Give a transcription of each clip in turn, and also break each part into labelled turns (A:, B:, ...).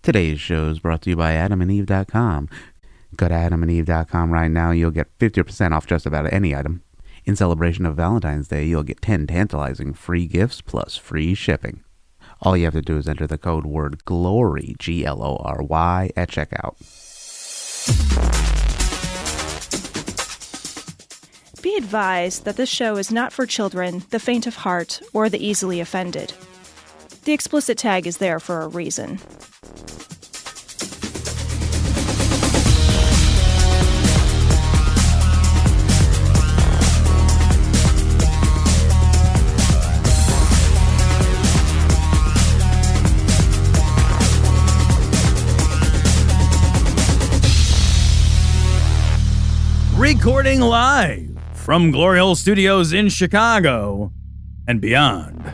A: Today's show is brought to you by AdamandEve.com. Go to AdamandEve.com right now and you'll get 50% off just about any item. In celebration of Valentine's Day, you'll get 10 tantalizing free gifts plus free shipping. All you have to do is enter the code word GLORY, Glory, at checkout.
B: Be advised that this show is not for children, the faint of heart, or the easily offended. The explicit tag is there for a reason.
C: Recording live from Glory Hole Studios in Chicago and beyond.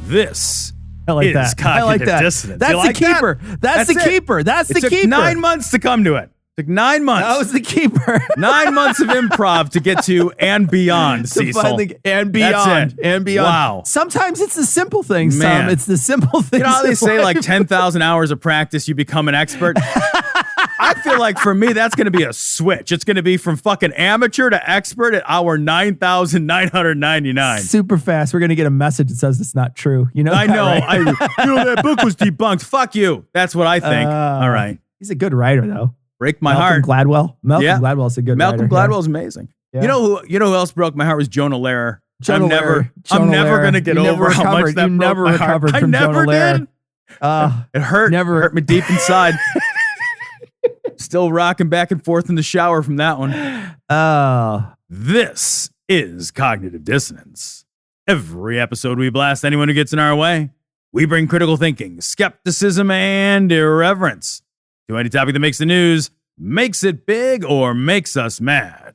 C: This is Cognitive Dissonance.
D: That's the keeper. That's the keeper. That's the keeper.
C: It took 9 months to come to it. It took 9 months.
D: That was the keeper.
C: 9 months of improv to get to and beyond, Cecil.
D: And beyond. And beyond.
C: Wow.
D: Sometimes it's the simple things,
C: Man.
D: Tom. It's the simple things.
C: You know how they say like 10,000 hours of practice, you become an expert? I feel like for me, that's going to be a switch. It's going to be from fucking amateur to expert at hour 9,999.
D: Super fast. We're going to get a message that saess it's not true. You know
C: I
D: that,
C: know.
D: right?
C: That book was debunked. Fuck you. That's what I think. All right.
D: He's a good writer, though.
C: Break my
D: Malcolm
C: heart.
D: Gladwell. Malcolm Gladwell's a good writer.
C: Malcolm Gladwell's amazing.
D: Yeah.
C: You know who else broke my heart was Jonah Lehrer.
D: Jonah Lehrer.
C: I'm never going to get over how much that broke my heart.
D: I
C: never did. It hurt.
D: Never
C: hurt me deep inside. Still rocking back and forth in the shower from that one. This is Cognitive Dissonance. Every episode we blast anyone who gets in our way. We bring critical thinking, skepticism, and irreverence to any topic that makes the news, makes it big, or makes us mad.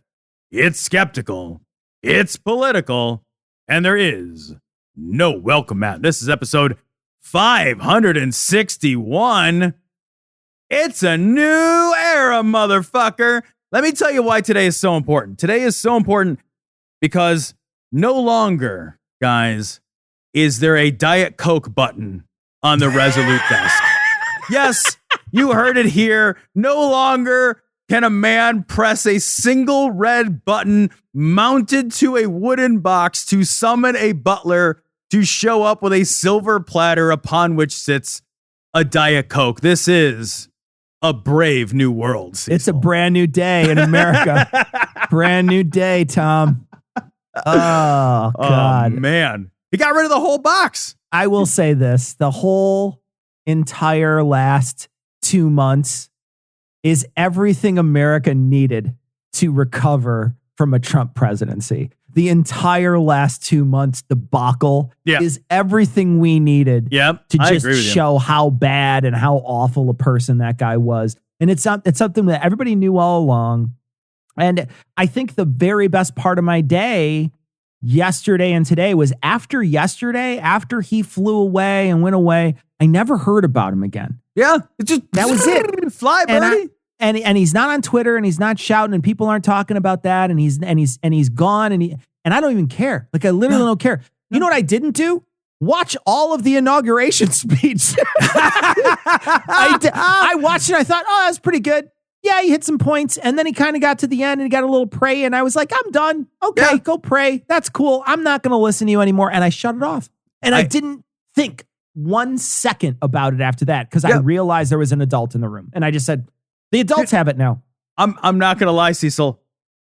C: It's skeptical, it's political, and there is no welcome mat. This is episode 561. It's a new era, motherfucker. Let me tell you why today is so important. Today is so important because no longer, guys, is there a Diet Coke button on the Resolute desk. Yes, you heard it here. No longer can a man press a single red button mounted to a wooden box to summon a butler to show up with a silver platter upon which sits a Diet Coke. This is a brave new world, Cecil.
D: It's a brand new day in America. Brand new day, Tom. Oh, God.
C: Oh, man. He got rid of the whole box.
D: I will say this. The whole entire last 2 months is everything America needed to recover from a Trump presidency. The entire last 2 months debacle is everything we needed to just show how bad and how awful a person that guy was. And it's something that everybody knew all along. And I think the very best part of my day yesterday and today was after yesterday, after he flew away and went away, I never heard about him again.
C: Yeah. It just
D: that was it.
C: Fly, buddy.
D: And he's not on Twitter and he's not shouting and people aren't talking about that and he's gone and I don't even care. Like I literally don't care. You know what I didn't do? Watch all of the inauguration speech. I watched it. I thought, oh, that's pretty good. Yeah, he hit some points and then he kind of got to the end and he got a little pray and I was like, I'm done. Okay, go pray. That's cool. I'm not going to listen to you anymore. And I shut it off. And I didn't think 1 second about it after that because I realized there was an adult in the room and I just said, the adults have it now.
C: I'm not going to lie, Cecil.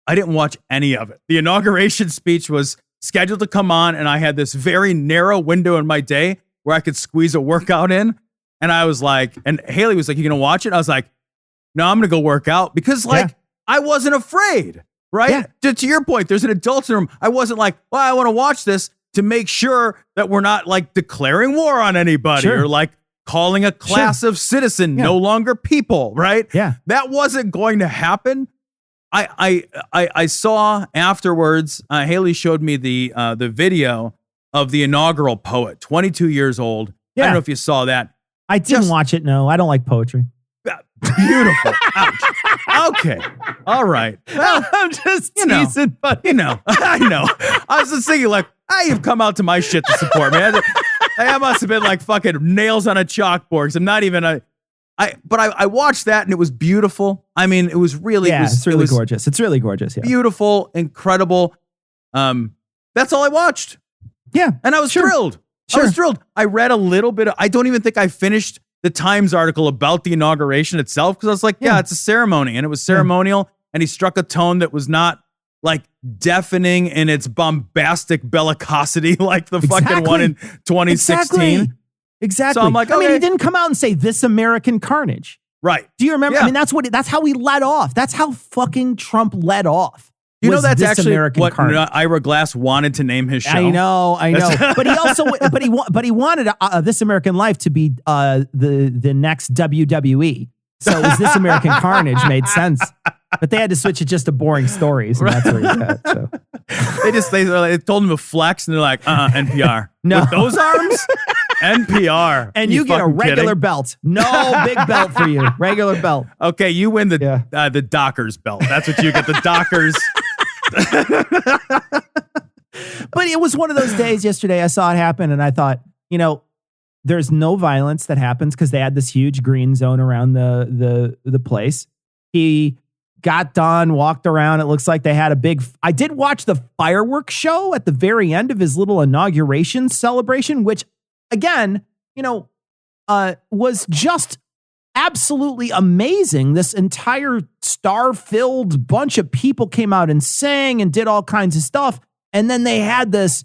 C: I didn't watch any of it. The inauguration speech was scheduled to come on, and I had this very narrow window in my day where I could squeeze a workout in. And I was like, and Haley was like, you going to watch it? I was like, no, I'm going to go work out because I wasn't afraid, right? Yeah. To your point, there's an adult in the room. I wasn't like, well, I want to watch this to make sure that we're not like declaring war on anybody or like calling a class of citizen no longer people, right?
D: Yeah.
C: That wasn't going to happen. I saw afterwards, Haley showed me the video of the inaugural poet, 22 years old. I don't know if you saw that.
D: I didn't watch it. No, I don't like poetry.
C: Beautiful. Ouch. Okay. All right. Well,
D: I'm just teasing, but
C: I know. I was just thinking like, you've come out to my shit to support me. That must have been like fucking nails on a chalkboard. 'Cause I'm not even I watched that and it was beautiful. I mean, it was really,
D: it's really gorgeous. It's really gorgeous. Yeah.
C: Beautiful, incredible. That's all I watched.
D: Yeah.
C: And I was thrilled.
D: Sure.
C: I was thrilled. I read a little bit. I don't even think I finished the Times article about the inauguration itself because I was like, yeah, it's a ceremony and it was ceremonial. And he struck a tone that was not like deafening in its bombastic bellicosity like the fucking one in 2016.
D: Exactly.
C: So I'm like,
D: I mean, he didn't come out and say this American carnage.
C: Right.
D: Do you remember?
C: Yeah.
D: I mean, that's how he led off. That's how fucking Trump led off.
C: You know, that's actually
D: American
C: what
D: carnage.
C: Ira Glass wanted to name his show.
D: I know. But he also, but he wanted This American Life to be the next WWE. So it was This American Carnage made sense. But they had to switch it just to boring stories, and that's where he's at. So
C: they told him to flex, and they're like, NPR.
D: No.
C: With those arms, NPR.
D: And you get a regular belt. No big belt for you. Regular belt.
C: Okay, you win the Dockers belt. That's what you get. The Dockers.
D: But it was one of those days yesterday. I saw it happen, and I thought, there's no violence that happens because they had this huge green zone around the place. He got done, walked around. It looks like they had I did watch the fireworks show at the very end of his little inauguration celebration, which again, was just absolutely amazing. This entire star-filled bunch of people came out and sang and did all kinds of stuff. And then they had this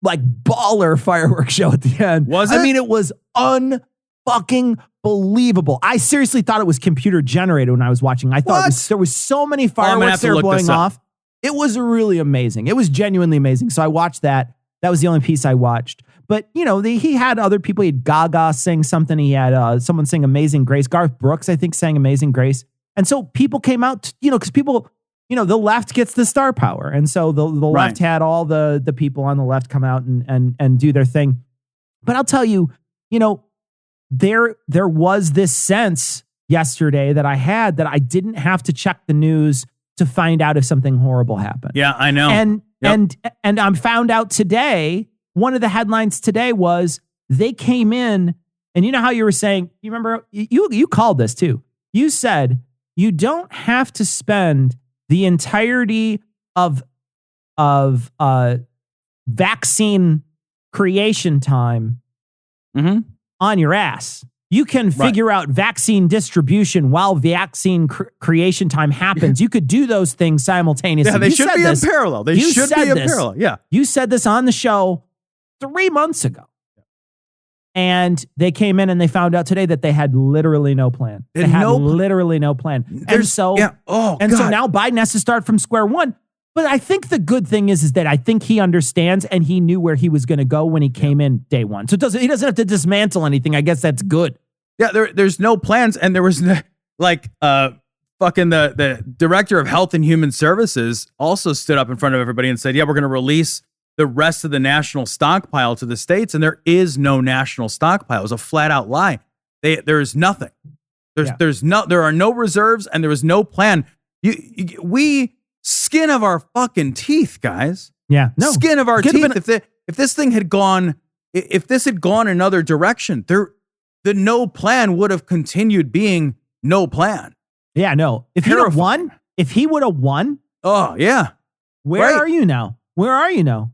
D: like baller fireworks show at the end.
C: Was it?
D: I mean, it was unfucking believable. I seriously thought it was computer generated when I was watching. I thought there was so many fireworks they were blowing off. It was really amazing. It was genuinely amazing. So I watched that. That was the only piece I watched. But, he had other people. He had Gaga sing something. He had someone sing Amazing Grace. Garth Brooks, I think, sang Amazing Grace. And so people came out, because people, the left gets the star power. And so the left had all the people on the left come out and do their thing. But I'll tell you, there was this sense yesterday that I had that I didn't have to check the news to find out if something horrible happened.
C: Yeah, I know.
D: And I found out today, one of the headlines today was they came in, and you know how you were saying, you remember, you called this too. You said you don't have to spend the entirety of vaccine creation time on your ass. You can figure out vaccine distribution while vaccine creation time happens. You could do those things simultaneously.
C: Yeah, they should be in parallel. They should be in parallel. Yeah.
D: You said this on the show 3 months ago. And they came in and they found out today that they had literally no plan. They had literally no plan. So now Biden has to start from square one. But I think the good thing is that I think he understands and he knew where he was going to go when he came in day one. So he doesn't have to dismantle anything. I guess that's good.
C: Yeah, there's no plans. And there was fucking the director of Health and Human Services also stood up in front of everybody and said, yeah, we're going to release the rest of the national stockpile to the states. And there is no national stockpile. It was a flat out lie. There is nothing. There are no reserves and there is no plan. We skin of our fucking teeth, guys.
D: Yeah. No.
C: Skin of our teeth. If this thing had gone, if this had gone another direction, the no plan would have continued being no plan.
D: Yeah, no. If he would have won.
C: Oh, yeah.
D: Where are you now? Where are you now?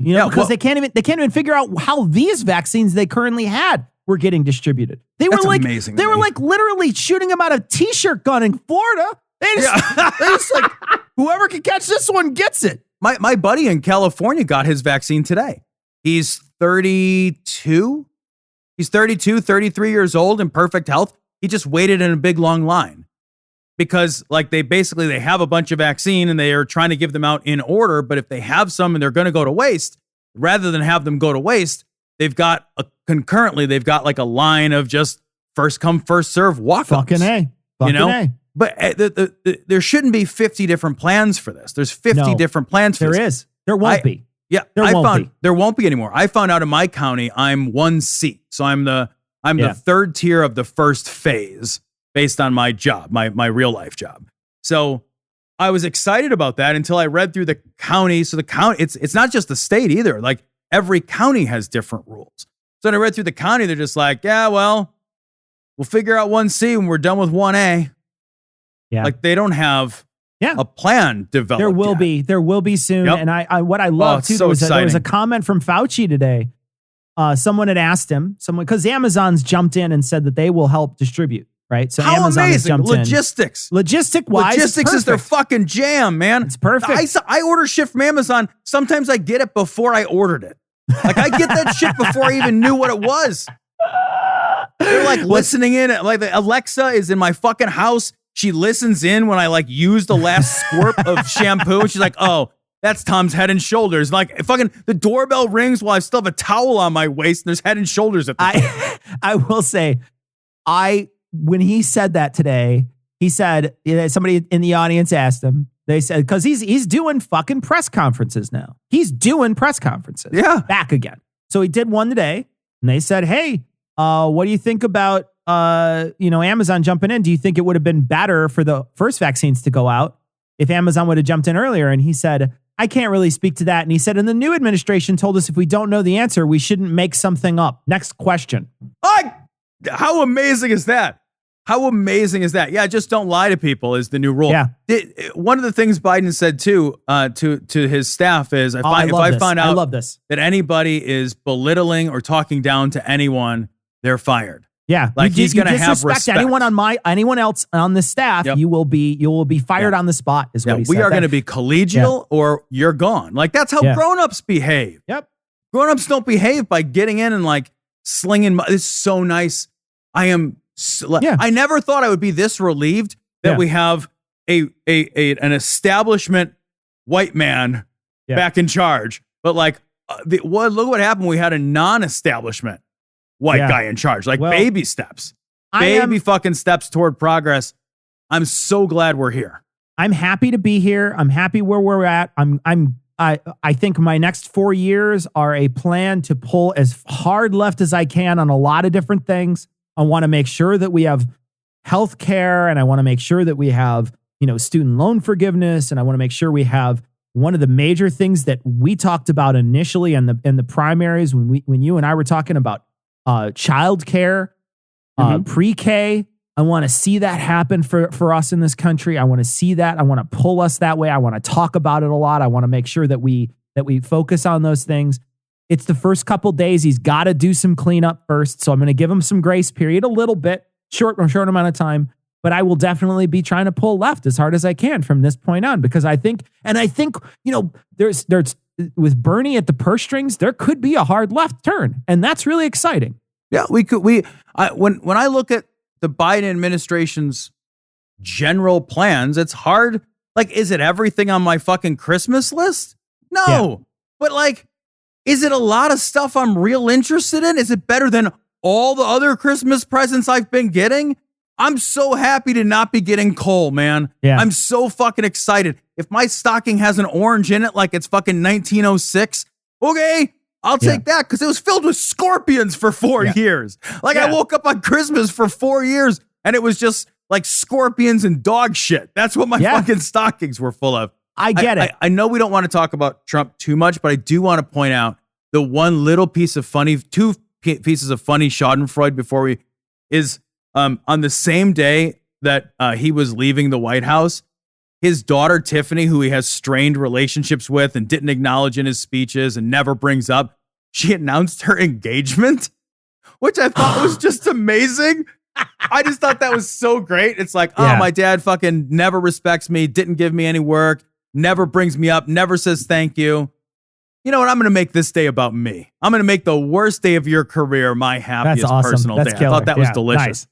C: Yeah.
D: Because they can't even figure out how these vaccines they currently had were getting distributed. That's amazing. They were like literally shooting them out of a t-shirt gun in Florida. They just like, whoever can catch this one gets it.
C: My buddy in California got his vaccine today. He's 32. He's 32, 33 years old in perfect health. He just waited in a big long line because they have a bunch of vaccine and they are trying to give them out in order. But if they have some and they're going to go to waste, rather than have them go to waste, they've got like a line of just first come, first serve walk-ups.
D: Fucking A. A.
C: But there shouldn't be 50 different plans for this. There's 50 different plans for this.
D: There is. There won't be.
C: Yeah, there won't be anymore. I found out in my county, I'm one seat. So I'm the third tier of the first phase based on my job, my real life job. So I was excited about that until I read through the county. So the county, it's not just the state either. Like every county has different rules. So when I read through the county, they're just like, yeah, well, we'll figure out 1C when we're done with 1A.
D: Yeah.
C: Like they don't have a plan developed.
D: There will be soon.
C: Yep.
D: And I what I love too, there was a comment from Fauci today. Someone had asked him, because Amazon's jumped in and said that they will help distribute, right? So
C: how
D: Amazon
C: amazing.
D: Has jumped
C: Logistics.
D: in.
C: Logistics is their fucking jam, man.
D: It's perfect.
C: I order shit from Amazon. Sometimes I get it before I ordered it. Like I get that shit before I even knew what it was. They're like listening in. Like Alexa is in my fucking house. She listens in when I like use the last squirt of shampoo. And she's like, oh, that's Tom's Head and Shoulders. Like fucking the doorbell rings while I still have a towel on my waist and there's Head and Shoulders at the door.
D: I will say, when he said that today, he said, somebody in the audience asked him, they said, because he's doing fucking press conferences now. He's doing press conferences.
C: Yeah.
D: Back again. So he did one today and they said, hey, what do you think about Amazon jumping in? Do you think it would have been better for the first vaccines to go out if Amazon would have jumped in earlier? And he said, I can't really speak to that. And he said, and the new administration told us if we don't know the answer, we shouldn't make something up. Next question.
C: How amazing is that? How amazing is that? Yeah, just don't lie to people is the new rule.
D: Yeah.
C: One of the things Biden said too to his staff is if I find out that anybody is belittling or talking down to anyone, they're fired.
D: Yeah,
C: like he's going to have respect.
D: Anyone else on the staff, you will be fired on the spot. Is what he said.
C: We are going to be collegial, or you're gone. Like that's how grown-ups behave.
D: Yep,
C: grown-ups don't behave by getting in and like slinging. It's so nice. I never thought I would be this relieved that we have an establishment white man back in charge. But like, look what happened. We had a non-establishment white guy in charge, like baby steps, fucking steps toward progress. I'm so glad we're here.
D: I'm happy to be here. I'm happy where we're at. I think my next 4 years are a plan to pull as hard left as I can on a lot of different things. I want to make sure that we have health care, and I want to make sure that we have, student loan forgiveness, and I want to make sure we have one of the major things that we talked about initially in the primaries when you and I were talking about child care, pre-K. I want to see that happen for us in this country. I want to see that. I want to pull us that way. I want to talk about it a lot. I want to make sure that we focus on those things. It's the first couple days. He's got to do some cleanup first. So I'm going to give him some grace period, a little bit, short amount of time. But I will definitely be trying to pull left as hard as I can from this point on, because I think, there's with Bernie at the purse strings, there could be a hard left turn, and that's really exciting.
C: Yeah, when I look at the Biden administration's general plans, it's hard. Like, is it everything on my fucking Christmas list? No, but like, is it a lot of stuff I'm real interested in? Is it better than all the other Christmas presents I've been getting? I'm so happy to not be getting coal, man.
D: Yeah.
C: I'm so fucking excited. If my stocking has an orange in it like it's fucking 1906, okay, I'll take that, because it was filled with scorpions for 4 years. Like I woke up on Christmas for 4 years and it was just like scorpions and dog shit. That's what my fucking stockings were full of.
D: I get it.
C: I know we don't want to talk about Trump too much, but I do want to point out the one little piece of two pieces of funny schadenfreude before is on the same day that he was leaving the White House, his daughter Tiffany, who he has strained relationships with and didn't acknowledge in his speeches and never brings up, she announced her engagement, which I thought was just amazing. I just thought that was so great. It's like, my dad fucking never respects me, didn't give me any work, never brings me up, never says thank you. You know what? I'm going to make this day about me. I'm going to make the worst day of your career my happiest personal day. I thought that was delicious. Nice.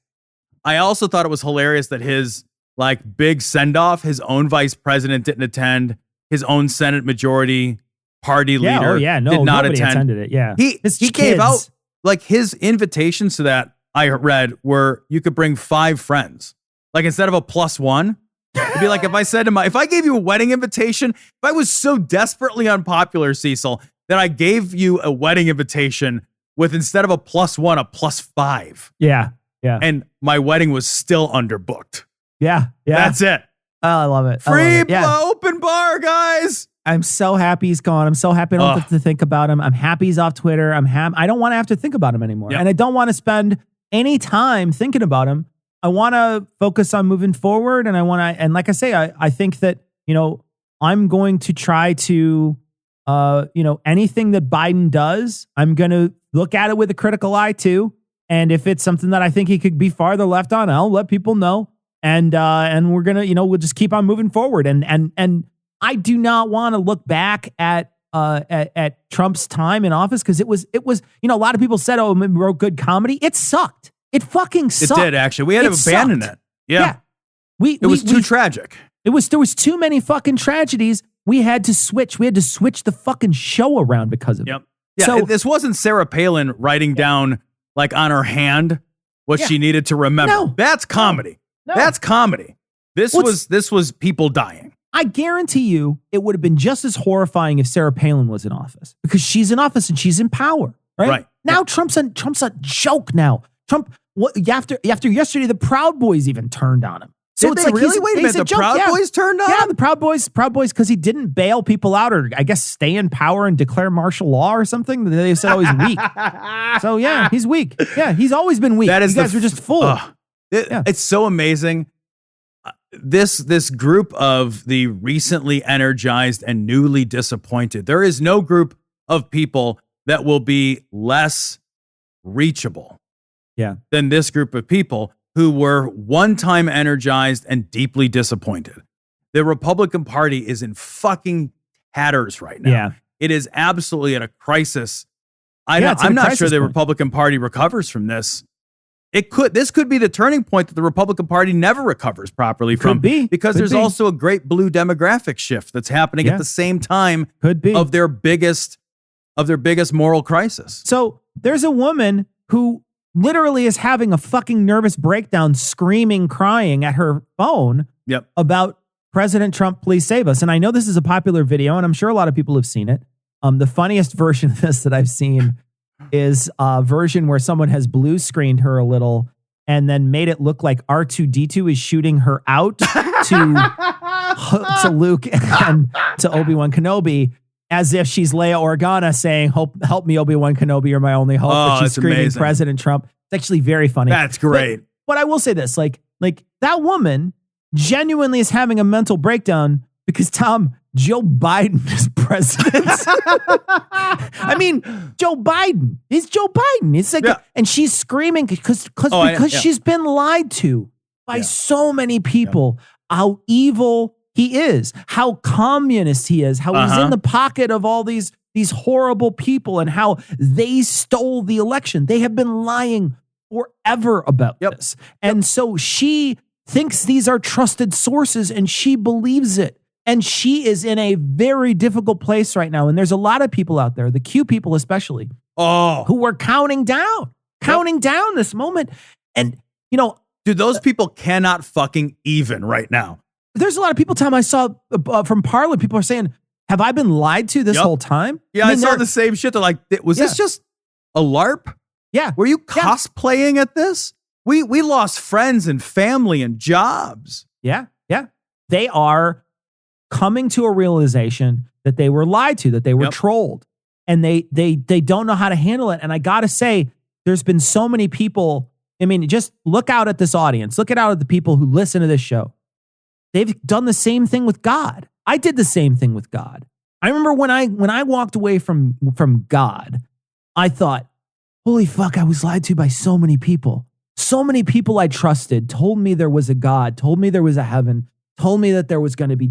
C: I also thought it was hilarious that his like big send-off, his own vice president didn't attend, his own Senate majority party leader did not attend.
D: Attended it. Yeah.
C: He gave out like his invitations to that, I read, were you could bring 5 friends. Like instead of a +1, it'd be like if I said to if I gave you a wedding invitation, if I was so desperately unpopular, Cecil, that I gave you a wedding invitation with instead of a +1, a +5.
D: Yeah. Yeah.
C: And my wedding was still underbooked.
D: Yeah. Yeah.
C: That's it.
D: Oh, I love it.
C: Free open bar, guys.
D: I'm so happy he's gone. I'm so happy I don't have to think about him. I'm happy he's off Twitter. I don't want to have to think about him anymore. Yep. And I don't want to spend any time thinking about him. I want to focus on moving forward. And and like I say, I think that, I'm going to try to, anything that Biden does, I'm going to look at it with a critical eye too. And if it's something that I think he could be farther left on, I'll let people know. And we're going to, we'll just keep on moving forward. And I do not want to look back at Trump's time in office, because it was, a lot of people said, oh, he wrote good comedy. It sucked. It fucking sucked.
C: It did, actually. We had to abandon it. Yeah. It was too tragic. There
D: was too many fucking tragedies. We had to switch. We had to switch the fucking show around because of it.
C: Yeah,
D: so,
C: this wasn't Sarah Palin writing down, like, on her hand what she needed to remember.
D: No.
C: That's comedy.
D: No.
C: That's comedy. This was people dying.
D: I guarantee you it would have been just as horrifying if Sarah Palin was in office, because she's in office and she's in power, right? Now Trump's a joke now. Trump, after yesterday, the Proud Boys even turned on him. So
C: Did
D: it's
C: they
D: like
C: really? Wait a minute, the Proud Boys turned on him?
D: Yeah, the Proud Boys, because he didn't bail people out, or I guess stay in power and declare martial law or something. They said, oh, he's weak. So yeah, he's weak. Yeah, he's always been weak. You guys were just fooled.
C: It's so amazing. This group of the recently energized and newly disappointed, there is no group of people that will be less reachable than this group of people who were one-time energized and deeply disappointed. The Republican Party is in fucking tatters right now.
D: Yeah.
C: It is absolutely at a crisis. I'm not sure the Republican Party recovers from this. This could be the turning point that the Republican Party never recovers properly from. Because there's also a great blue demographic shift that's happening at the same time of their biggest moral crisis.
D: So there's a woman who literally is having a fucking nervous breakdown, screaming, crying at her phone about President Trump, please save us. And I know this is a popular video, and I'm sure a lot of people have seen it. The funniest version of this that I've seen is a version where someone has blue screened her a little and then made it look like R2-D2 is shooting her out to Luke and to Obi-Wan Kenobi, as if she's Leia Organa saying, help me, Obi-Wan Kenobi, you're my only hope. But she's screaming amazing. President Trump. It's actually very funny.
C: That's great.
D: But I will say this, like that woman genuinely is having a mental breakdown because Joe Biden is president. I mean, Joe Biden. He's Joe Biden. It's like, and she's screaming because she's been lied to by so many people. How evil he is, how communist he is, how he's in the pocket of all these horrible people, and how they stole the election. They have been lying forever about this. And so she thinks these are trusted sources, and she believes it. And she is in a very difficult place right now. And there's a lot of people out there, the Q people especially, who are counting down this moment. And,
C: dude, those people cannot fucking even right now.
D: There's a lot of people, Tom, I saw from Parliament, people are saying, have I been lied to this whole time?
C: Yeah, I saw the same shit. They're like, was this just a LARP?
D: Yeah.
C: Were you cosplaying at this? We lost friends and family and jobs.
D: Yeah. They are coming to a realization that they were lied to, that they were trolled, and they don't know how to handle it. And I got to say, there's been so many people. I mean, just look out at this audience. Look out at the people who listen to this show. They've done the same thing with God. I did the same thing with God. I remember when I walked away from God, I thought, holy fuck, I was lied to by so many people. So many people I trusted told me there was a God, told me there was a heaven, told me that there was going to be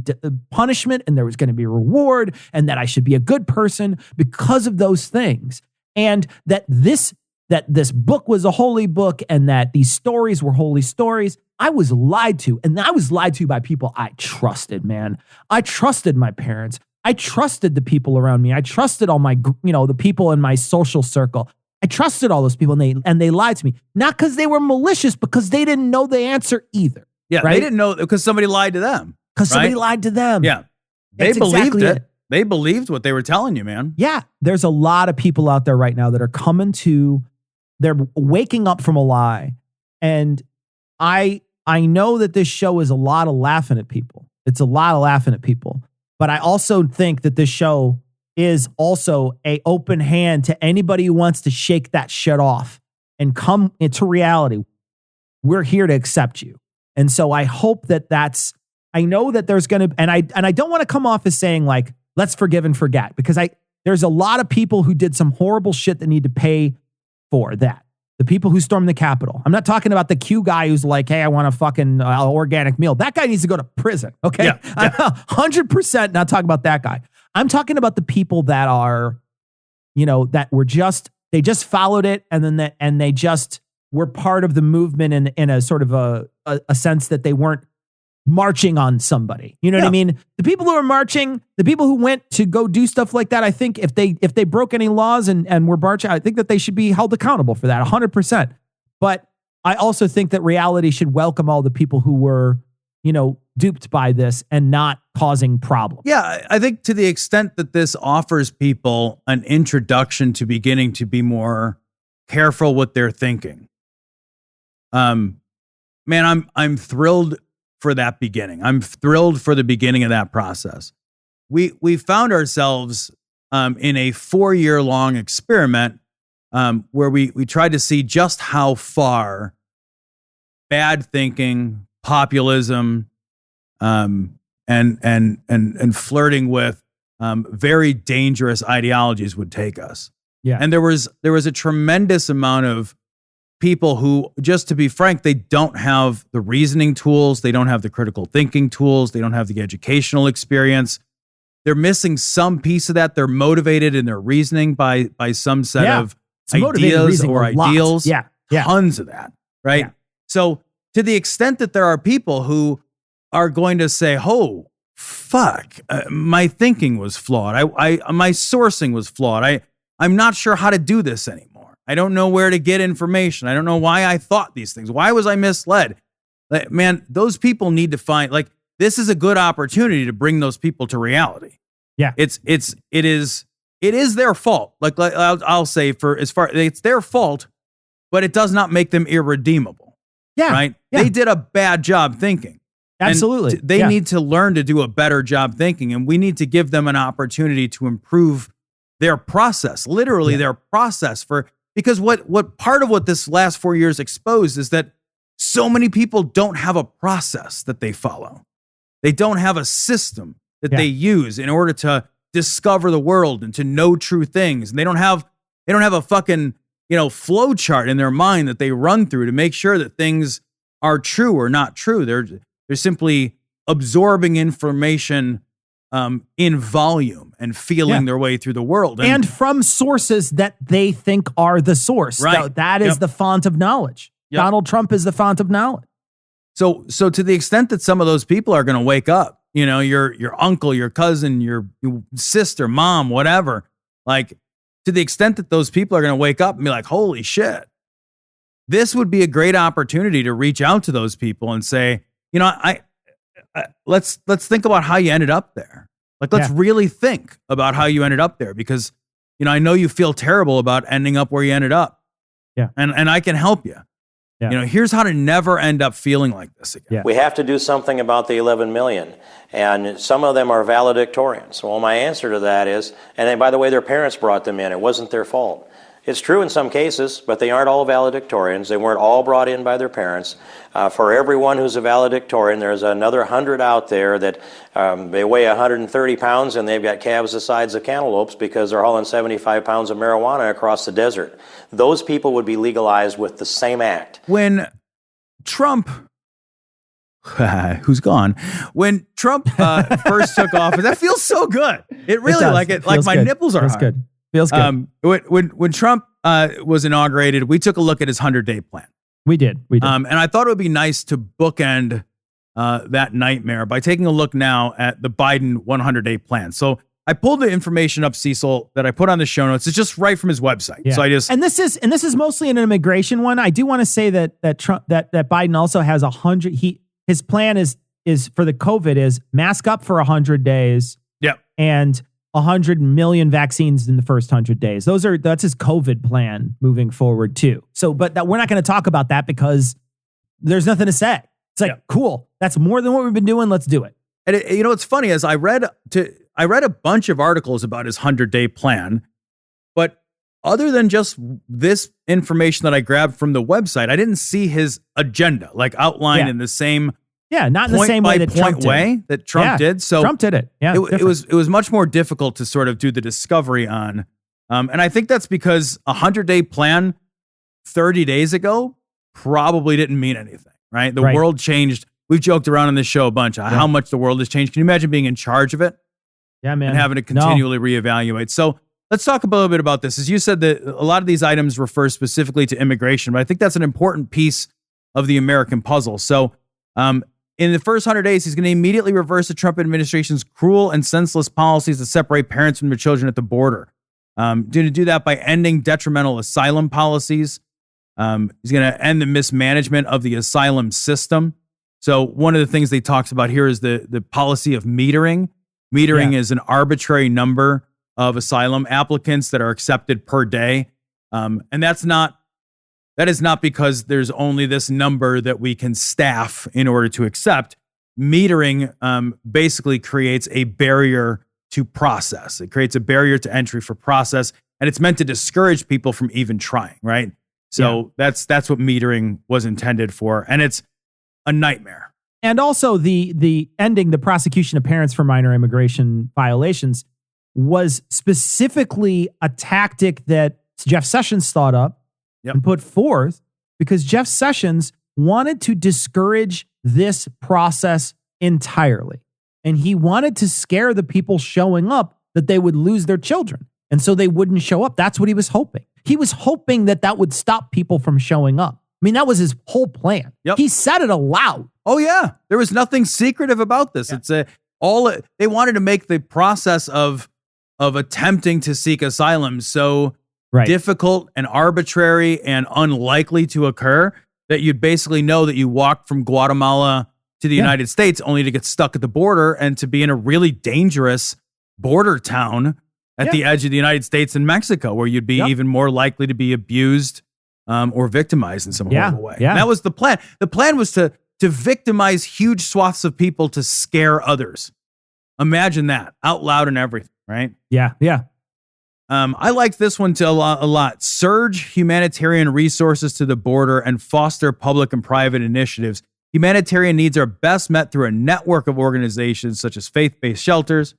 D: punishment and there was going to be reward, and that I should be a good person because of those things. And that this book was a holy book, and that these stories were holy stories. I was lied to, and I was lied to by people I trusted, man. I trusted my parents. I trusted the people around me. I trusted all my, the people in my social circle. I trusted all those people, and they lied to me. Not because they were malicious, because they didn't know the answer either.
C: Yeah,
D: right?
C: They didn't know because somebody lied to them.
D: Because somebody lied to them.
C: Yeah, they believed it. They believed what they were telling you, man.
D: Yeah, there's a lot of people out there right now that are they're waking up from a lie. And I know that this show is a lot of laughing at people. It's a lot of laughing at people. But I also think that this show is also an open hand to anybody who wants to shake that shit off and come into reality, we're here to accept you. And so I hope I know that there's going to, and I don't want to come off as saying like, let's forgive and forget, because there's a lot of people who did some horrible shit that need to pay for that. The people who stormed the Capitol. I'm not talking about the Q guy who's like, hey, I want a fucking organic meal. That guy needs to go to prison. Okay.
C: Yeah.
D: I'm 100% not talking about that guy. I'm talking about the people that are, that were they just followed it. And they just were part of the movement in a sort of a sense that they weren't marching on somebody. You know what I mean? The people who are marching, the people who went to go do stuff like that, I think if they broke any laws and were marching, I think that they should be held accountable for that 100%. But I also think that reality should welcome all the people who were, duped by this and not causing problems.
C: Yeah, I think to the extent that this offers people an introduction to beginning to be more careful with their thinking. Man, I'm thrilled for that beginning. I'm thrilled for the beginning of that process. We found ourselves in a 4-year-long experiment where we tried to see just how far bad thinking, populism, and flirting with very dangerous ideologies would take us.
D: Yeah,
C: and there was a tremendous amount of people who, just to be frank, they don't have the reasoning tools. They don't have the critical thinking tools. They don't have the educational experience. They're missing some piece of that. They're motivated in their reasoning by some set of ideas or ideals.
D: Yeah.
C: Tons of that, right? Yeah. So to the extent that there are people who are going to say, oh, fuck, my thinking was flawed. My sourcing was flawed. I'm not sure how to do this anymore. I don't know where to get information. I don't know why I thought these things. Why was I misled? Man, those people need to find, this is a good opportunity to bring those people to reality.
D: Yeah.
C: It is their fault. I'll say it's their fault, but it does not make them irredeemable.
D: Yeah.
C: Right?
D: Yeah.
C: They did a bad job thinking.
D: Absolutely.
C: And they need to learn to do a better job thinking, and we need to give them an opportunity to improve their process, literally their process because what part of what this last 4 years exposed is that so many people don't have a process that they follow. They don't have a system that they use in order to discover the world and to know true things. And they don't have a fucking, flow chart in their mind that they run through to make sure that things are true or not true. They're simply absorbing information in volume and feeling their way through the world.
D: And from sources that they think are the source.
C: Right.
D: That is the font of knowledge. Yep. Donald Trump is the font of knowledge.
C: So to the extent that some of those people are going to wake up, your uncle, your cousin, your sister, mom, whatever, to the extent that those people are going to wake up and be like, holy shit, this would be a great opportunity to reach out to those people and say, let's think about how you ended up there. Let's really think about how you ended up there, because, I know you feel terrible about ending up where you ended up.
D: Yeah.
C: And I can help you. Yeah. Here's how to never end up feeling like this again.
E: Yeah. We have to do something about the 11 million. And some of them are valedictorians. Well, my answer to that is, and then, by the way, their parents brought them in. It wasn't their fault. It's true in some cases, but they aren't all valedictorians. They weren't all brought in by their parents. For everyone who's a valedictorian, there's another 100 out there that they weigh 130 pounds and they've got calves the size of cantaloupes because they're hauling 75 pounds of marijuana across the desert. Those people would be legalized with the same act.
C: When Trump... who's gone? When Trump first took office, that feels so good. It really my nipples are
D: hard.
C: Good.
D: Feels good.
C: When Trump was inaugurated, we took a look at his 100-day plan.
D: We did.
C: And I thought it would be nice to bookend that nightmare by taking a look now at the Biden 100-day plan. So I pulled the information up, Cecil, that I put on the show notes. It's just right from his website.
D: Yeah.
C: So
D: and this is mostly an immigration one. I do want to say that Trump that Biden also has 100. His plan is for the COVID is mask up for 100 days.
C: Yep.
D: And 100 million vaccines in the first 100 days. That's his COVID plan moving forward too. So, but we're not going to talk about that because there's nothing to say. It's cool. That's more than what we've been doing. Let's do it.
C: And it's funny, as I read a bunch of articles about his 100-day plan, but other than just this information that I grabbed from the website, I didn't see his agenda like outlined in the same
D: not in the same way that Trump did.
C: So
D: Trump did it. Yeah,
C: it was much more difficult to sort of do the discovery on. And I think that's because a 100-day plan 30 days ago probably didn't mean anything, right? The world changed. We've joked around on this show a bunch of how much the world has changed. Can you imagine being in charge of it?
D: Yeah, man.
C: And having to continually reevaluate. So let's talk a little bit about this. As you said, that a lot of these items refer specifically to immigration, but I think that's an important piece of the American puzzle. So in the first 100 days, he's going to immediately reverse the Trump administration's cruel and senseless policies to separate parents from their children at the border. Going to do that by ending detrimental asylum policies. He's going to end the mismanagement of the asylum system. So one of the things they talks about here is the policy of metering. Metering is an arbitrary number of asylum applicants that are accepted per day. And that is not because there's only this number that we can staff in order to accept. Metering basically creates a barrier to process. It creates a barrier to entry for process, and it's meant to discourage people from even trying, right? So that's what metering was intended for, and it's a nightmare.
D: And also the ending the prosecution of parents for minor immigration violations was specifically a tactic that Jeff Sessions thought up and put forth because Jeff Sessions wanted to discourage this process entirely. And he wanted to scare the people showing up that they would lose their children. And so they wouldn't show up. That's what he was hoping. He was hoping that would stop people from showing up. I mean, that was his whole plan. He said it aloud.
C: Oh, yeah. There was nothing secretive about this. It's they wanted to make the process of attempting to seek asylum so difficult and arbitrary and unlikely to occur that you'd basically know that you walked from Guatemala to the United States only to get stuck at the border and to be in a really dangerous border town at the edge of the United States and Mexico, where you'd be even more likely to be abused or victimized in some horrible way. And that was the plan. The plan was to victimize huge swaths of people to scare others. Imagine that out loud and everything, right?
D: Yeah.
C: I like this one a lot. Surge humanitarian resources to the border and foster public and private initiatives. Humanitarian needs are best met through a network of organizations such as faith-based shelters,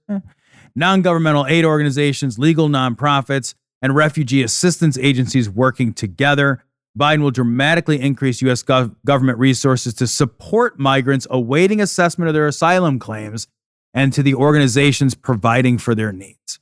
C: non-governmental aid organizations, legal nonprofits, and refugee assistance agencies working together. Biden will dramatically increase U.S. government resources to support migrants awaiting assessment of their asylum claims and to the organizations providing for their needs.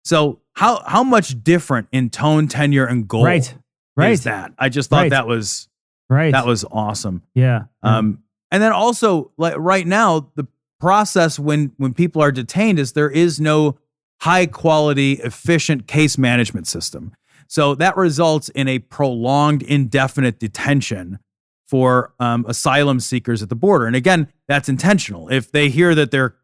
C: So how much different in tone, tenure, and goal is that? I just thought that was awesome.
D: Yeah.
C: And then also, like right now, the process when people are detained is there is no high quality, efficient case management system. So that results in a prolonged, indefinite detention for asylum seekers at the border. And again, that's intentional. If they hear that their,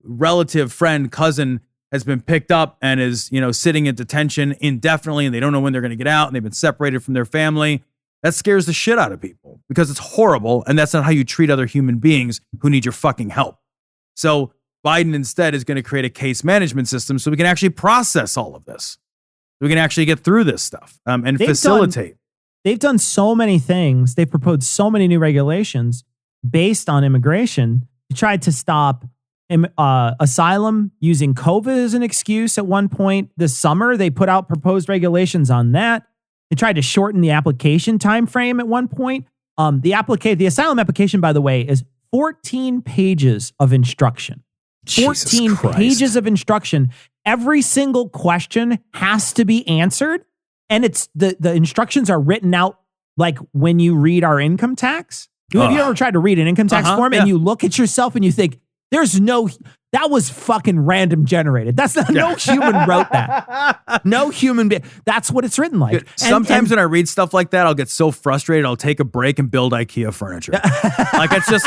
C: relative, friend, cousin has been picked up and is, sitting in detention indefinitely and they don't know when they're going to get out and they've been separated from their family, that scares the shit out of people because it's horrible. And that's not how you treat other human beings who need your fucking help. So Biden instead is going to create a case management system so we can actually process all of this. We can actually get through this stuff and facilitate.
D: They've done so many things. They've proposed so many new regulations based on immigration. They tried to stop asylum using COVID as an excuse at one point this summer. They put out proposed regulations on that. They tried to shorten the application time frame at one point. The asylum application, by the way, is 14 pages of instruction. 14 pages of instruction. Every single question has to be answered. And it's the instructions are written out like when you read our income tax. Have you ever tried to read an income tax form and you look at yourself and you think, that was fucking random generated. That's not, no human wrote that. No human being. That's what it's written like.
C: Sometimes when I read stuff like that, I'll get so frustrated. I'll take a break and build IKEA furniture. Like it's just.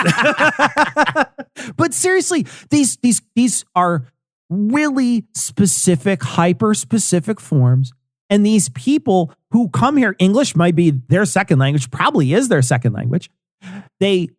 D: But seriously, these are really specific, hyper specific forms. And these people who come here, English might be their second language, probably is their second language. They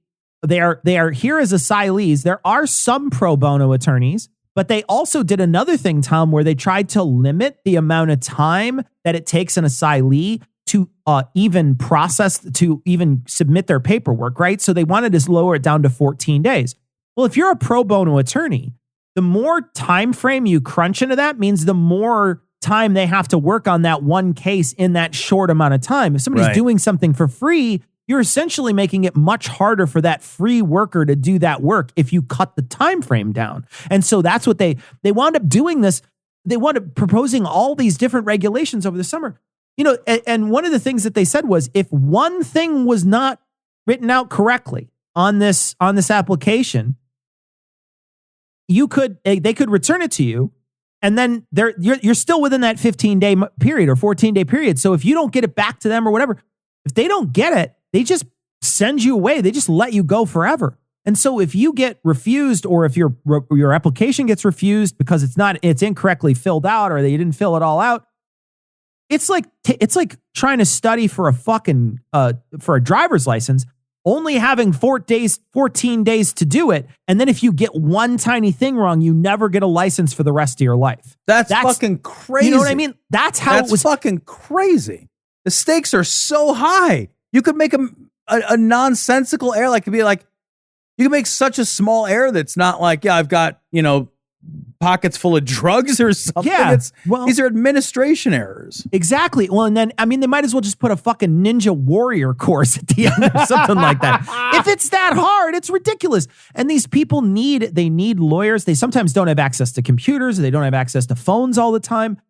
D: are here as asylees. There are some pro bono attorneys, But they also did another thing, Tom, where they tried to limit the amount of time that it takes an asylee to even submit their paperwork, right? So they wanted to lower it down to 14 days. Well, if you're a pro bono attorney, the more time frame you crunch into that means the more time they have to work on that one case in that short amount of time. If somebody's doing something for free, you're essentially making it much harder for that free worker to do that work if you cut the time frame down. And so that's what they wound up doing this. They wound up proposing all these different regulations over the summer. You know, and one of the things that they said was if one thing was not written out correctly on this application, they could return it to you, and then you're still within that 15-day period or 14-day period. So if you don't get it back to them or whatever, if they don't get it, they just send you away. They just let you go forever. And so if you get refused, or if your application gets refused because it's incorrectly filled out, or they didn't fill it all out, it's like trying to study for a driver's license, only having 14 days to do it. And then if you get one tiny thing wrong, you never get a license for the rest of your life.
C: That's fucking crazy.
D: You know what I mean? That's how it was.
C: Fucking crazy. The stakes are so high. You could make a nonsensical error. Like, you could make such a small error that's not like, I've got, pockets full of drugs or something.
D: Yeah,
C: these are administration errors.
D: Exactly. Well, and then, they might as well just put a fucking Ninja Warrior course at the end or something like that. If it's that hard, it's ridiculous. And these people need lawyers. They sometimes don't have access to computers. They don't have access to phones all the time.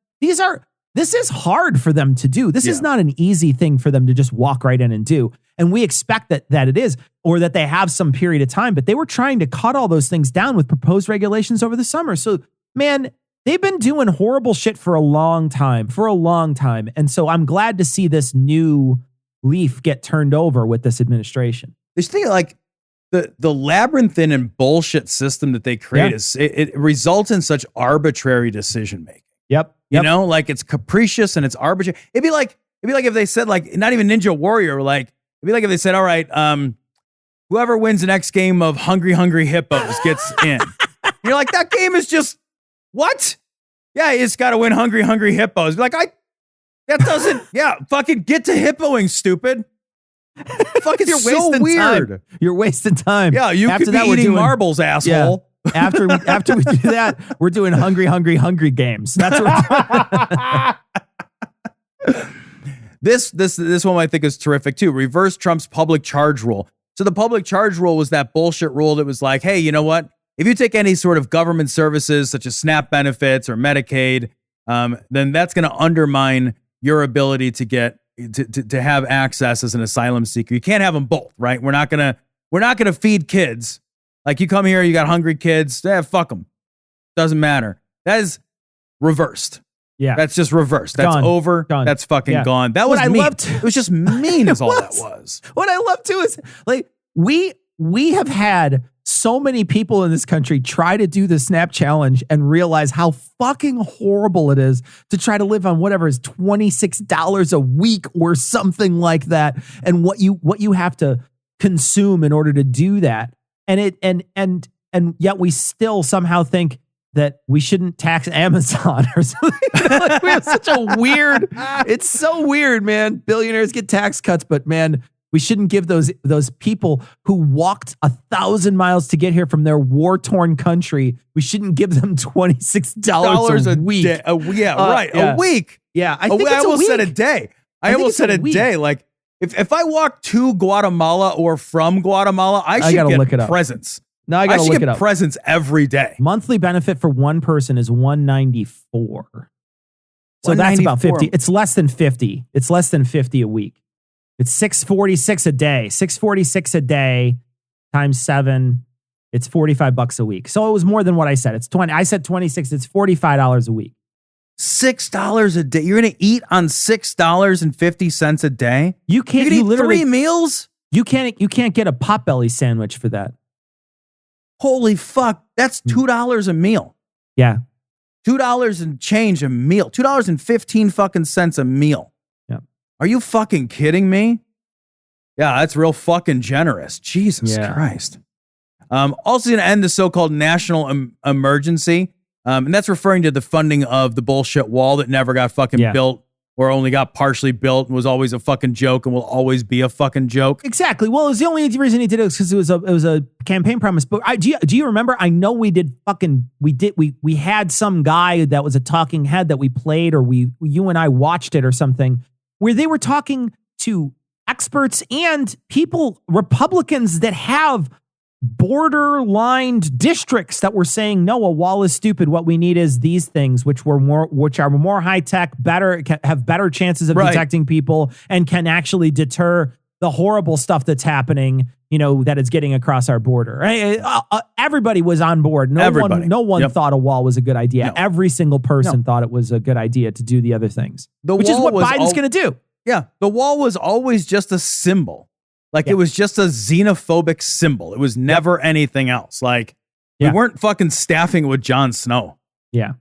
D: This is hard for them to do. This is not an easy thing for them to just walk right in and do. And we expect that it is, or that they have some period of time, but they were trying to cut all those things down with proposed regulations over the summer. So, man, they've been doing horrible shit for a long time. And so I'm glad to see this new leaf get turned over with this administration.
C: This thing, like the labyrinthine and bullshit system that they create it results in such arbitrary decision making.
D: Yep.
C: You know, like it's capricious and it's arbitrary. It'd be like if they said, like, not even Ninja Warrior, like it'd be like if they said, all right, whoever wins the next game of Hungry Hungry Hippos gets in. You're like, that game is just what? Yeah, it's got to win Hungry Hungry Hippos. Like, that doesn't. Yeah, fucking get to hippoing, stupid. Fucking
D: You're
C: so weird.
D: Time. You're wasting time.
C: Yeah, you could be eating marbles, asshole.
D: Yeah. After we do that, we're doing Hungry Hungry Hungry games. That's what we're doing.
C: This one I think is terrific too. Reverse Trump's public charge rule. So the public charge rule was that bullshit rule that was like, hey, you know what? If you take any sort of government services such as SNAP benefits or Medicaid, then that's going to undermine your ability to get to have access as an asylum seeker. You can't have them both, right? We're not gonna feed kids. Like, you come here, you got hungry kids. Fuck them. Doesn't matter. That is reversed. Yeah, that's just reversed. That's gone. Over. Gone. That's fucking gone. That was mean. It was just mean, is all that was.
D: What I love too is, like, we have had so many people in this country try to do the SNAP challenge and realize how fucking horrible it is to try to live on whatever is $26 a week or something like that, and what you have to consume in order to do that. And yet we still somehow think that we shouldn't tax Amazon or something. Like, we have such a weird, it's so weird, man. Billionaires get tax cuts, but man, we shouldn't give those people who walked 1,000 miles to get here from their war-torn country, we shouldn't give them $26 a week.
C: A week.
D: Yeah, I
C: almost said a day. I almost said a day. Like, if I walk to Guatemala or from Guatemala, I should get presents.
D: No, I gotta look it up.
C: Presents every day.
D: Monthly benefit for one person is $194. So that's about 50. It's less than 50. It's less than 50 a week. It's $646 a day. $646 a day times 7. It's $45 a week. So it was more than what I said. It's 20. I said 26. It's $45 a week.
C: $6 a day. You're going to eat on $6.50 a day?
D: You can't
C: eat literally 3 meals?
D: You can't get a Potbelly sandwich for that.
C: Holy fuck. That's $2 a meal.
D: Yeah.
C: $2 and change a meal. $2.15 fucking cents a meal.
D: Yeah.
C: Are you fucking kidding me? Yeah, that's real fucking generous. Jesus Christ. Also going to end the so-called national emergency. And that's referring to the funding of the bullshit wall that never got fucking built, or only got partially built and was always a fucking joke and will always be a fucking joke.
D: Exactly. Well, it was the only reason he did it because it was a campaign promise. But do you remember? I know we had some guy that was a talking head that we played, or you and I watched it or something, where they were talking to experts and people, Republicans that have borderline districts, that were saying, no, a wall is stupid. What we need is these things, which are more high tech, have better chances of detecting people, and can actually deter the horrible stuff that's happening, that is getting across our border. Everybody was on board. No one thought a wall was a good idea. No. Every single person thought it was a good idea to do the other things, which is what Biden's going to do.
C: Yeah. The wall was always just a symbol. It was just a xenophobic symbol. It was never anything else. We weren't fucking staffing it with Jon Snow.
D: Yeah.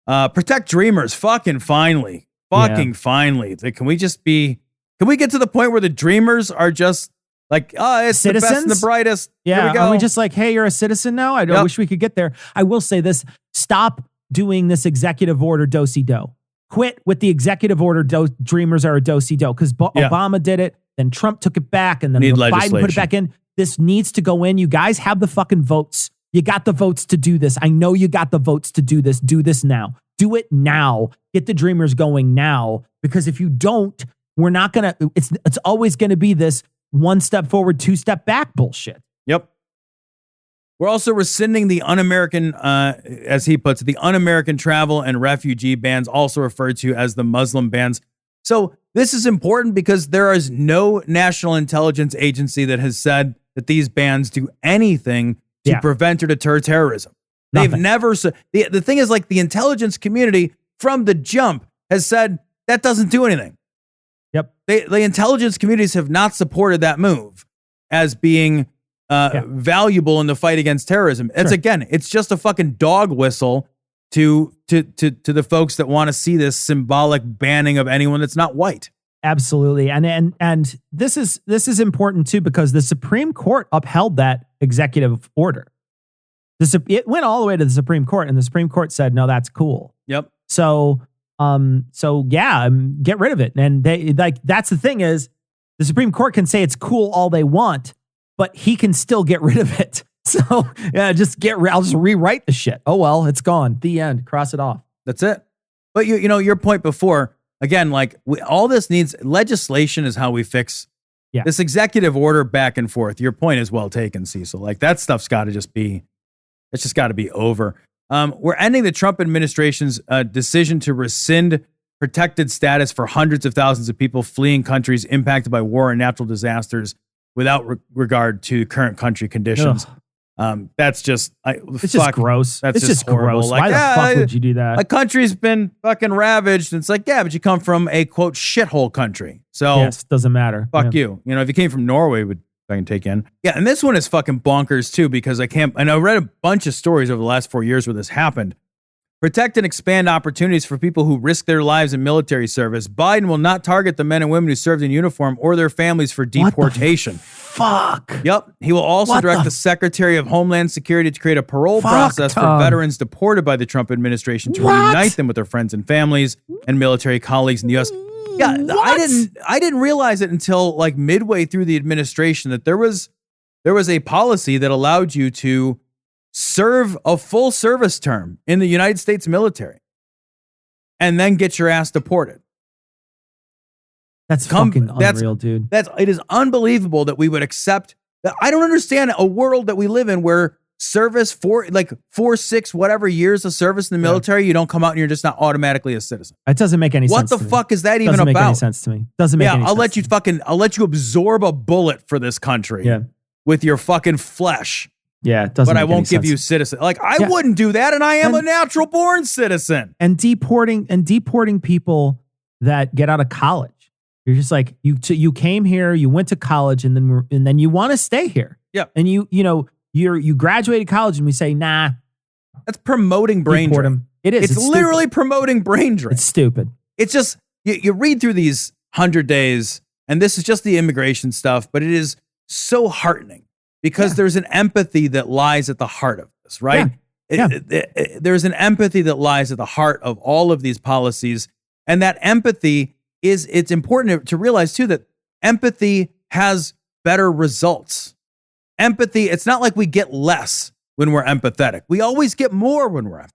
C: Protect dreamers. Fucking finally. Finally. Can we get to the point where the dreamers are just it's citizens? The best and the brightest.
D: Yeah.
C: Here we go.
D: Are we just hey, you're a citizen now? I wish we could get there. I will say this. Stop doing this executive order do-si-do. Quit with the executive order dreamers are a do-si-do, because Obama did it. Then Trump took it back, and then Biden put it back in. This needs to go in. You guys have the fucking votes. You got the votes to do this. I know you got the votes to do this. Do this now. Do it now. Get the dreamers going now, because if you don't, we're not going to, it's always going to be this one step forward, two step back bullshit.
C: Yep. We're also rescinding the un-American, as he puts it, the un-American travel and refugee bans, also referred to as the Muslim bans. So this is important because there is no national intelligence agency that has said that these bans do anything to prevent or deter terrorism. They've never. The thing is, the intelligence community from the jump has said that doesn't do anything.
D: Yep.
C: The intelligence communities have not supported that move as being valuable in the fight against terrorism. It's just a fucking dog whistle to the folks that want to see this symbolic banning of anyone that's not white.
D: Absolutely. And this is important too, because the Supreme Court upheld that executive order. It went all the way to the Supreme Court, and the Supreme Court said, no, that's cool.
C: Yep.
D: So get rid of it. And that's the thing is, the Supreme Court can say it's cool all they want, but he can still get rid of it. So I'll just rewrite the shit. Oh, well, it's gone. The end. Cross it off.
C: That's it. But your point before, again, all this needs legislation is how we fix this executive order back and forth. Your point is well taken, Cecil. That stuff's got to just be, it's just got to be over. We're ending the Trump administration's decision to rescind protected status for hundreds of thousands of people fleeing countries impacted by war and natural disasters without regard to current country conditions. That's just,
D: just gross.
C: That's
D: just
C: horrible.
D: Gross. Why the fuck would you do that?
C: A country's been fucking ravaged. And it's but you come from a quote shithole country. So
D: yes, doesn't matter.
C: Fuck you. If you came from Norway, would I can take in. Yeah. And this one is fucking bonkers too, because I read a bunch of stories over the last 4 years where this happened. Protect and expand opportunities for people who risk their lives in military service. Biden will not target the men and women who served in uniform or their families for deportation.
D: Fuck.
C: Yep. He will also direct the Secretary of Homeland Security to create a parole process for veterans deported by the Trump administration to reunite them with their friends and families and military colleagues in the U.S. Yeah, I didn't realize it until midway through the administration that there was a policy that allowed you to serve a full service term in the United States military and then get your ass deported.
D: That's fucking unreal, dude.
C: It is unbelievable that we would accept that. I don't understand a world that we live in where service for 6 whatever years of service in the military, you don't come out and you're just not automatically a citizen.
D: It doesn't make any sense.
C: What the fuck is that even
D: about?
C: Doesn't
D: make any sense to me. Doesn't make any sense.
C: I'll let you absorb a bullet for this country with your fucking flesh.
D: Yeah, it doesn't.
C: But I won't give you citizen. I wouldn't do that, and I am a natural born citizen.
D: And deporting people that get out of college. You're just you came here, you went to college, and then you want to stay here.
C: Yeah.
D: And you graduated college, and we say, nah.
C: That's promoting brain drain.
D: It is.
C: It's literally promoting brain drain.
D: It's stupid.
C: It's just you read through these 100 days, and this is just the immigration stuff, but it is so heartening because there's an empathy that lies at the heart of this, right? There's an empathy that lies at the heart of all of these policies. And that empathy it's important to realize too, that empathy has better results. Empathy, it's not like we get less when we're empathetic. We always get more when we're empathetic.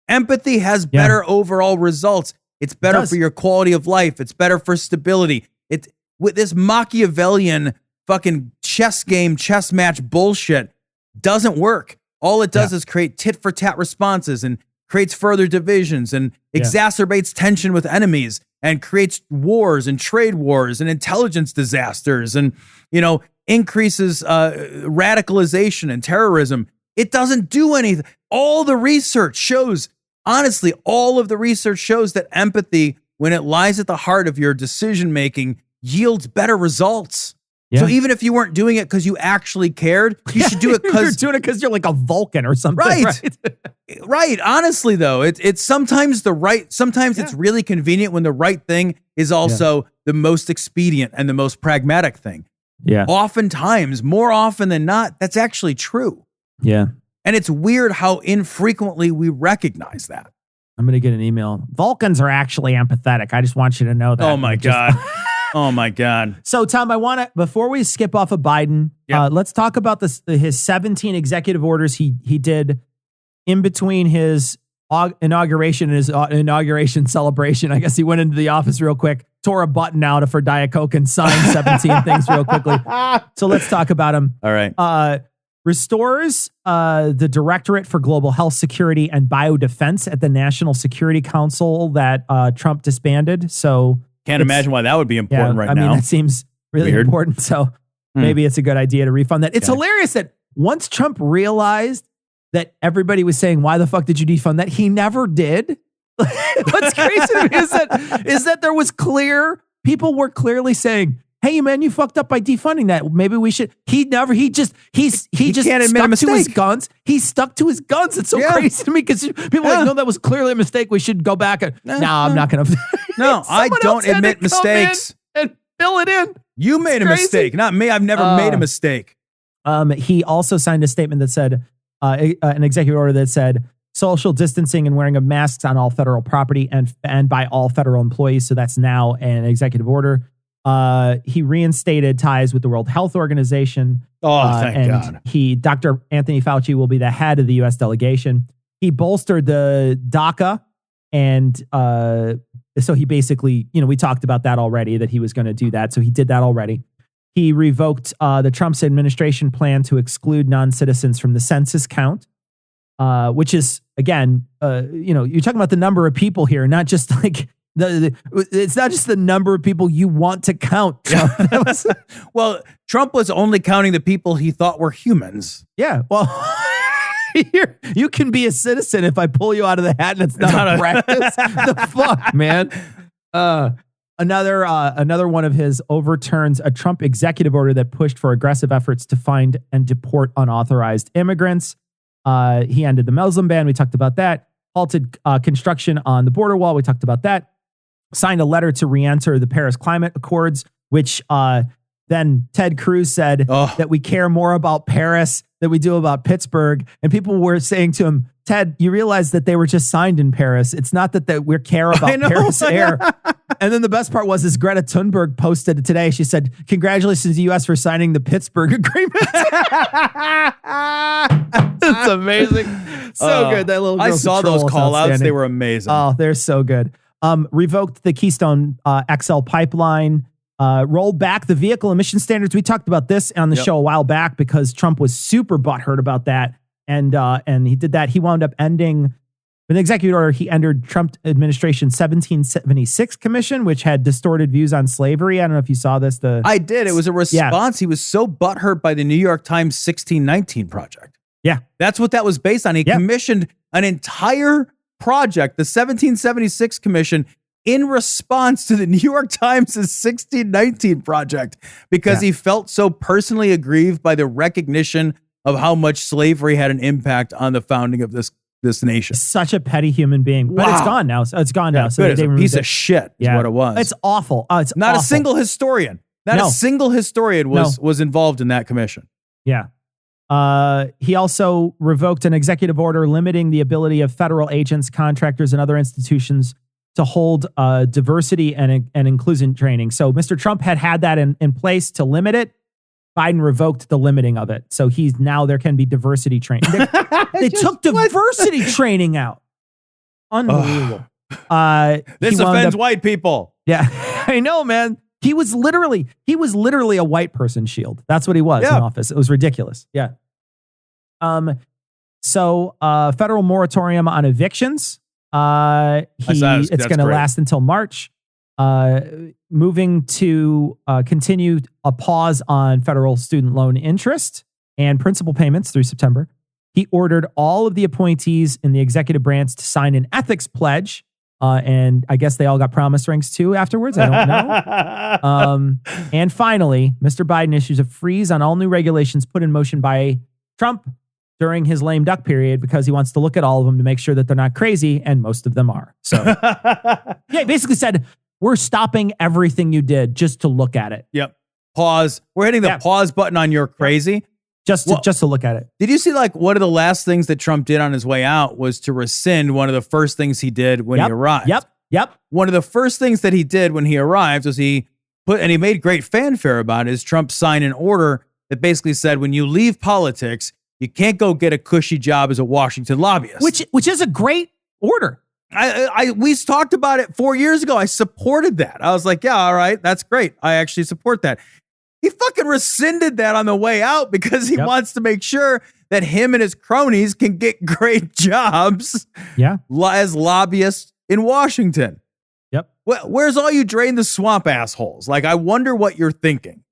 C: Empathy has better overall results. It's better for your quality of life. It's better for stability. With this Machiavellian fucking chess match bullshit doesn't work. All it does is create tit for tat responses and creates further divisions and exacerbates tension with enemies and creates wars and trade wars and intelligence disasters and, increases radicalization and terrorism. It doesn't do anything. All the research shows, honestly, all of the research shows that empathy, when it lies at the heart of your decision making, yields better results. Yeah. So even if you weren't doing it because you actually cared, you should do it because
D: you're doing it because you're like a Vulcan or something.
C: Right. Right. Honestly, though, it's sometimes sometimes it's really convenient when the right thing is also the most expedient and the most pragmatic thing.
D: Yeah.
C: Oftentimes, more often than not, that's actually true.
D: Yeah.
C: And it's weird how infrequently we recognize that.
D: I'm going to get an email. Vulcans are actually empathetic. I just want you to know that.
C: Oh my God. Oh my God.
D: So Tom, I want to, before we skip off of Biden, let's talk about his 17 executive orders he did in between his inauguration and his inauguration celebration. I guess he went into the office real quick, tore a button out for Diet Coke and signed 17 things real quickly. So let's talk about him.
C: All right.
D: Restores the Directorate for Global Health Security and Biodefense at the National Security Council that Trump disbanded. So
C: can't imagine why that would be important now.
D: I mean, that seems really important. So maybe it's a good idea to refund that. It's hilarious that once Trump realized that everybody was saying, why the fuck did you defund that? He never did. What's crazy to me is that there was people were clearly saying, hey man, you fucked up by defunding that. Maybe we should. He can't admit a mistake. To his guns. He stuck to his guns. It's so crazy to me because people are like, no, that was clearly a mistake. We should go back. No, I'm not going to.
C: No, I don't admit mistakes.
D: And fill it in.
C: You made a mistake, not me. I've never made a mistake.
D: He also signed a statement that said, an executive order that said, social distancing and wearing of masks on all federal property and by all federal employees. So that's now an executive order. He reinstated ties with the World Health Organization.
C: Oh, thank God.
D: Dr. Anthony Fauci will be the head of the U.S. delegation. He bolstered the DACA. And so he basically, we talked about that already, that he was going to do that. So he did that already. He revoked the Trump's administration plan to exclude non-citizens from the census count, which is, again, you're talking about the number of people here, not just like it's not just the number of people you want to count.
C: Well, Trump was only counting the people he thought were humans.
D: Yeah. Well, you can be a citizen if I pull you out of the hat and it's not a practice. The fuck, man. Another one of his overturns a Trump executive order that pushed for aggressive efforts to find and deport unauthorized immigrants. He ended the Muslim ban. We talked about that. Halted construction on the border wall. We talked about that. Signed a letter to re-enter the Paris Climate Accords, which then Ted Cruz said that we care more about Paris than we do about Pittsburgh. And people were saying to him, Ted, you realize that they were just signed in Paris. It's not that we care about Paris air. And then the best part was this Greta Thunberg posted it today. She said, congratulations to the U.S. for signing the Pittsburgh Agreement. It's amazing. So good. That little girl
C: I saw those call outs. They were amazing.
D: Oh, they're so good. Revoked the Keystone XL pipeline. Rolled back the vehicle emission standards. We talked about this on the show a while back because Trump was super butthurt about that. And he did that. He wound up ending with an executive order. He entered Trump administration 1776 commission, which had distorted views on slavery. I don't know if you saw this.
C: I did. It was a response. He was so butthurt by the New York Times 1619 project.
D: Yeah.
C: That's what that was based on. He commissioned an entire project, the 1776 commission, in response to the New York Times' 1619 project, because he felt so personally aggrieved by the recognition of how much slavery had an impact on the founding of this nation.
D: Such a petty human being. But it's gone now. So it's gone now. So
C: it's a piece of shit is what it was.
D: It's awful. It's
C: not
D: awful.
C: A single historian. Not a single historian was involved in that commission.
D: Yeah. He also revoked an executive order limiting the ability of federal agents, contractors, and other institutions to hold diversity and inclusion training. So Mr. Trump had that in place to limit it. Biden revoked the limiting of it. So there can be diversity training. They took diversity training out. Unbelievable.
C: This offends white people.
D: Yeah, I know, man. He was literally a white person shield. That's what he was in office. It was ridiculous. Yeah. So federal moratorium on evictions. It's going to last until March. Moving to continue a pause on federal student loan interest and principal payments through September. He ordered all of the appointees in the executive branch to sign an ethics pledge. And I guess they all got promise rings too afterwards. I don't know. And finally, Mr. Biden issues a freeze on all new regulations put in motion by Trump during his lame duck period because he wants to look at all of them to make sure that they're not crazy. And most of them are. So yeah, he basically said, we're stopping everything you did just to look at it.
C: Yep. Pause. We're hitting the pause button on your crazy.
D: Just to look at it.
C: Did you see one of the last things that Trump did on his way out was to rescind one of the first things he did when he arrived?
D: Yep.
C: One of the first things that he did when he arrived was he made great fanfare about it, is Trump signed an order that basically said when you leave politics, you can't go get a cushy job as a Washington lobbyist.
D: Which is a great order.
C: We talked about it 4 years ago. I supported that. I was like, yeah, all right, that's great. I actually support that. He fucking rescinded that on the way out because he wants to make sure that him and his cronies can get great jobs as lobbyists in Washington.
D: Yep.
C: Where's all you drain the swamp assholes? I wonder what you're thinking.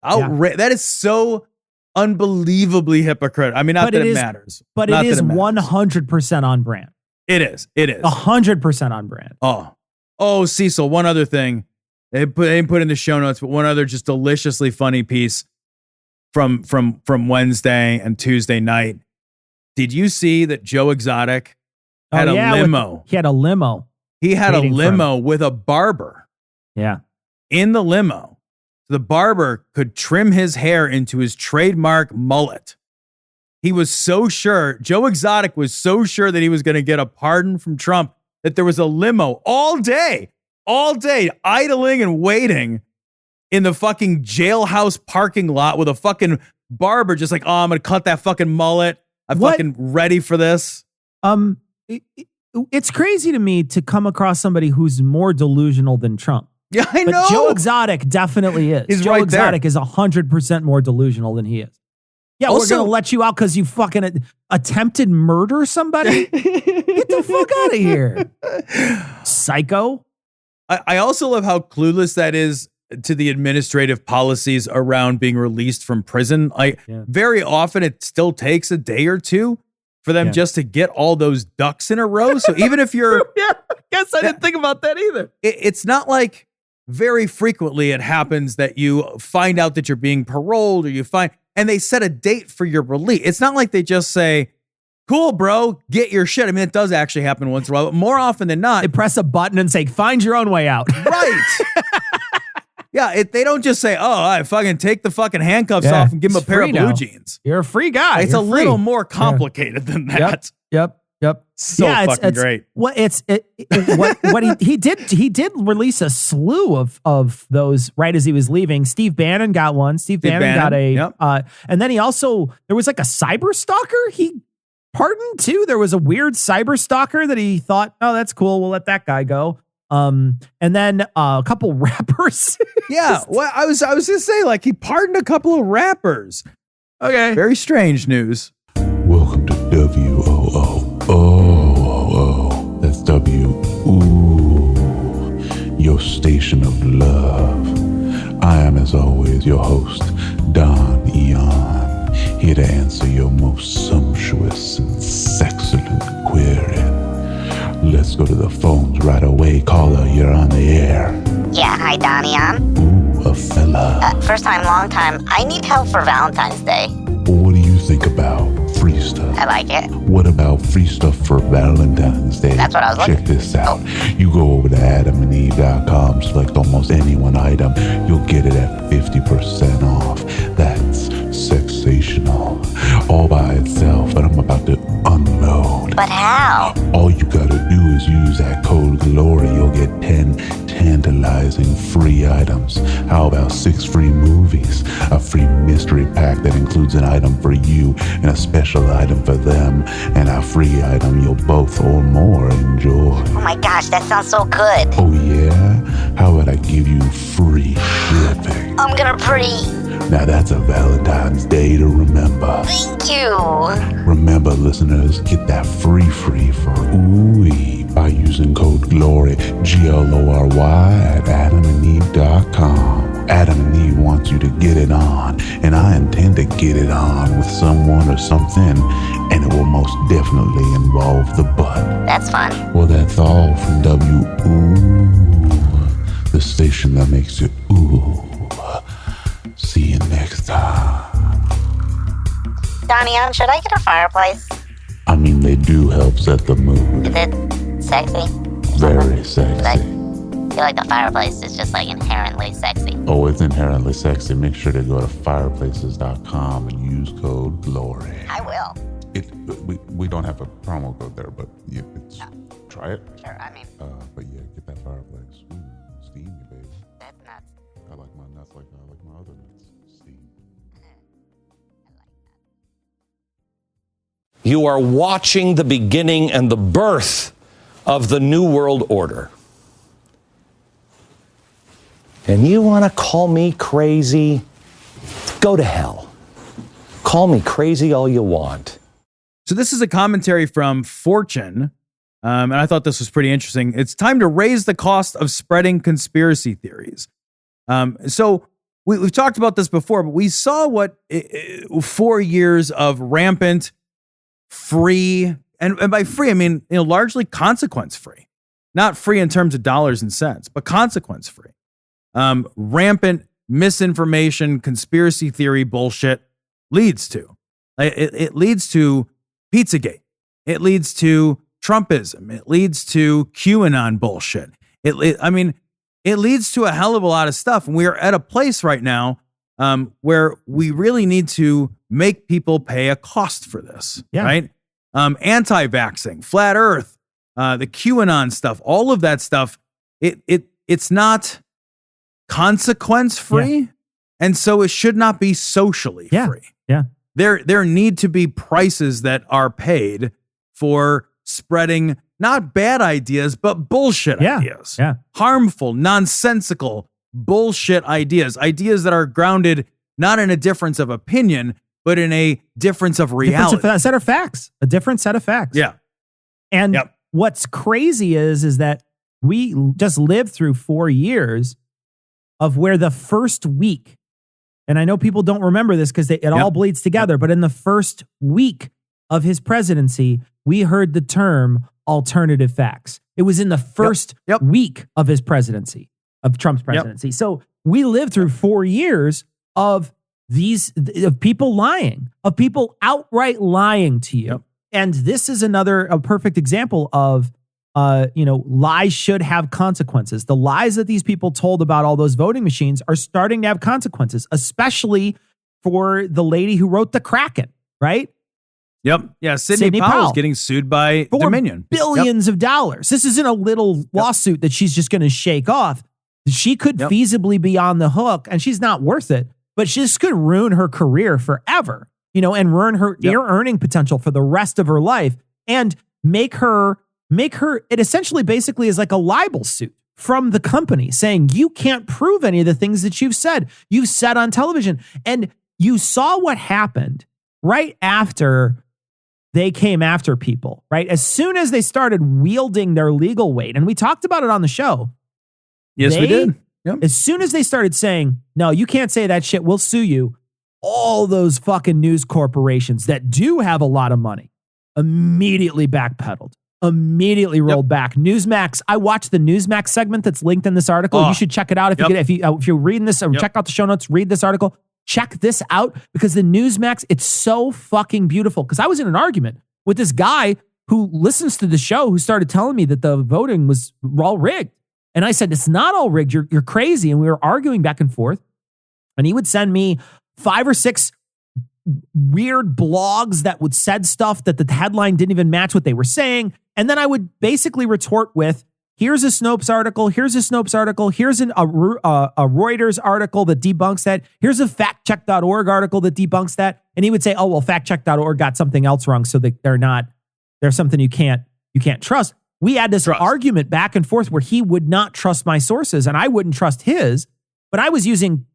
C: That is so unbelievably hypocritical. I mean, not that it matters.
D: But it is 100% on brand.
C: It is.
D: 100% on brand.
C: Oh, Cecil, one other thing. They didn't put in the show notes, but one other just deliciously funny piece from Wednesday and Tuesday night. Did you see that Joe Exotic had a limo?
D: He had a limo.
C: He had a limo with a barber.
D: Yeah.
C: In the limo. The barber could trim his hair into his trademark mullet. He was so sure, Joe Exotic was so sure that he was going to get a pardon from Trump that there was a limo all day, idling and waiting in the fucking jailhouse parking lot with a fucking barber just like, I'm going to cut that fucking mullet. I'm fucking ready for this.
D: It's crazy to me to come across somebody who's more delusional than Trump.
C: Yeah, I know.
D: But Joe Exotic definitely is. Joe Exotic is 100% more delusional than he is. Yeah, we're going to let you out because you fucking attempted murder somebody? Get the fuck out of here. Psycho.
C: I also love how clueless that is to the administrative policies around being released from prison. Very often it still takes a day or two for them just to get all those ducks in a row. So even if you're...
D: I guess I didn't think about that either.
C: It's not like very frequently it happens that you find out that you're being paroled or and they set a date for your release. It's not like they just say, cool, bro, get your shit. I mean, it does actually happen once in a while, but more often than not,
D: they press a button and say, find your own way out.
C: Right. Yeah, they don't just say, I fucking take the fucking handcuffs off and give him a pair of blue jeans.
D: You're a free guy.
C: It's little more complicated than that.
D: Yep.
C: So fucking great.
D: What he did release a slew of those right as he was leaving. Steve Bannon got one. Steve Bannon got a and then he also, there was like a cyber stalker he pardoned too. There was a weird cyber stalker that he thought, oh, that's cool, we'll let that guy go. And then a couple rappers.
C: Yeah, well, I was gonna say, he pardoned a couple of rappers.
D: Okay.
C: Very strange news.
F: Welcome to WOO. That's your station of love. I am, as always, your host, Don Eon, here to answer your most sumptuous and sexcellent query. Let's go to the phones right away. Caller, you're on the air.
G: Yeah, hi, Don Eon.
F: Ooh, a fella.
G: First time, long time. I need help for Valentine's Day.
F: What do you think about free stuff?
G: I like it.
F: What about free stuff for Valentine's Day?
G: That's what I was looking.
F: Check this out. You go over to adamandeve.com, select almost any one item. You'll get it at 50% off. That's sensational.
G: But how?
F: All you gotta do is use that code GLORY. You'll get 10 tantalizing free items. How about 6 free movies? A free mystery pack that includes an item for you and a special item for them, and a free item you'll both or more enjoy.
G: Oh my gosh, that sounds so good.
F: Oh yeah? How about I give you free shipping?
G: I'm gonna
F: Now that's a Valentine's Day to remember.
G: Thank you.
F: Remember, listeners, get that free for ooh-wee by using code GLORY, GLORY at adamandeve.com. Adam and Eve wants you to get it on, and I intend to get it on with someone or something, and it will most definitely involve the butt.
G: That's fun.
F: Well, that's all from the station that makes you ooh. See you next time.
G: Donnie, should I get a fireplace?
F: I mean, they do help set the mood.
G: Is it sexy?
F: Very sexy.
G: I feel like the fireplace is just like inherently sexy.
F: Oh, it's inherently sexy. Make sure to go to fireplaces.com and use code GLORY.
G: I will.
F: We don't have a promo code there, but try it.
G: Sure, I mean.
F: But yeah, get that fireplace. Ooh, steamy, baby.
G: That's nuts.
F: I like my nuts like I like my other nuts. Steam.
H: You are watching the beginning and the birth of the New World Order. And you want to call me crazy? Go to hell. Call me crazy all you want.
C: So this is a commentary from Fortune, and I thought this was pretty interesting. It's time to raise the cost of spreading conspiracy theories. So we've talked about this before, but we saw what 4 years of rampant free, and by free, I mean, largely consequence free, not free in terms of dollars and cents, but consequence free. Rampant misinformation, conspiracy theory bullshit leads to. It leads to Pizzagate. It leads to Trumpism. It leads to QAnon bullshit. It leads to a hell of a lot of stuff. And we are at a place right now where we really need to make people pay a cost for this, right? Anti-vaxxing, flat earth, the QAnon stuff, all of that stuff, it's not consequence free. And so it should not be socially free.
D: Yeah.
C: There need to be prices that are paid for spreading not bad ideas, but bullshit ideas.
D: Yeah.
C: Harmful, nonsensical bullshit ideas that are grounded not in a difference of opinion, but in a difference of reality.
D: A set of facts. A different set of facts.
C: Yeah.
D: And what's crazy is that we just lived through 4 years of where the first week, and I know people don't remember this because it all bleeds together, but in the first week of his presidency, we heard the term alternative facts. It was in the first week of his presidency, of Trump's presidency. So we lived through 4 years of people lying, of people outright lying to you. And this is a perfect example of, lies should have consequences. The lies that these people told about all those voting machines are starting to have consequences, especially for the lady who wrote the Kraken, right?
C: Yep. Yeah. Sidney Powell's getting sued by Dominion.
D: Billions of dollars. This isn't a little lawsuit that she's just going to shake off. She could feasibly be on the hook, and she's not worth it, but she just could ruin her career forever, and ruin her earning potential for the rest of her life and make her, it essentially basically is like a libel suit from the company saying you can't prove any of the things that you've said on television. And you saw what happened right after they came after people, right? As soon as they started wielding their legal weight, and we talked about it on the show.
C: Yes, we did. Yep.
D: As soon as they started saying, no, you can't say that shit, we'll sue you, all those fucking news corporations that do have a lot of money immediately backpedaled, immediately rolled back. Newsmax, I watched the Newsmax segment that's linked in this article. You should check it out if you're reading this. Check out the show notes, read this article. Check this out because the Newsmax, it's so fucking beautiful. Because I was in an argument with this guy who listens to the show who started telling me that the voting was all rigged. And I said, it's not all rigged. You're crazy. And we were arguing back and forth. And he would send me 5 or 6 weird blogs that would said stuff that the headline didn't even match what they were saying. And then I would basically retort with, here's a Snopes article, here's a Snopes article, here's a Reuters article that debunks that, here's a factcheck.org article that debunks that. And he would say, oh, well, factcheck.org got something else wrong, so that there's something you can't trust. We had this argument back and forth where he would not trust my sources and I wouldn't trust his, but I was using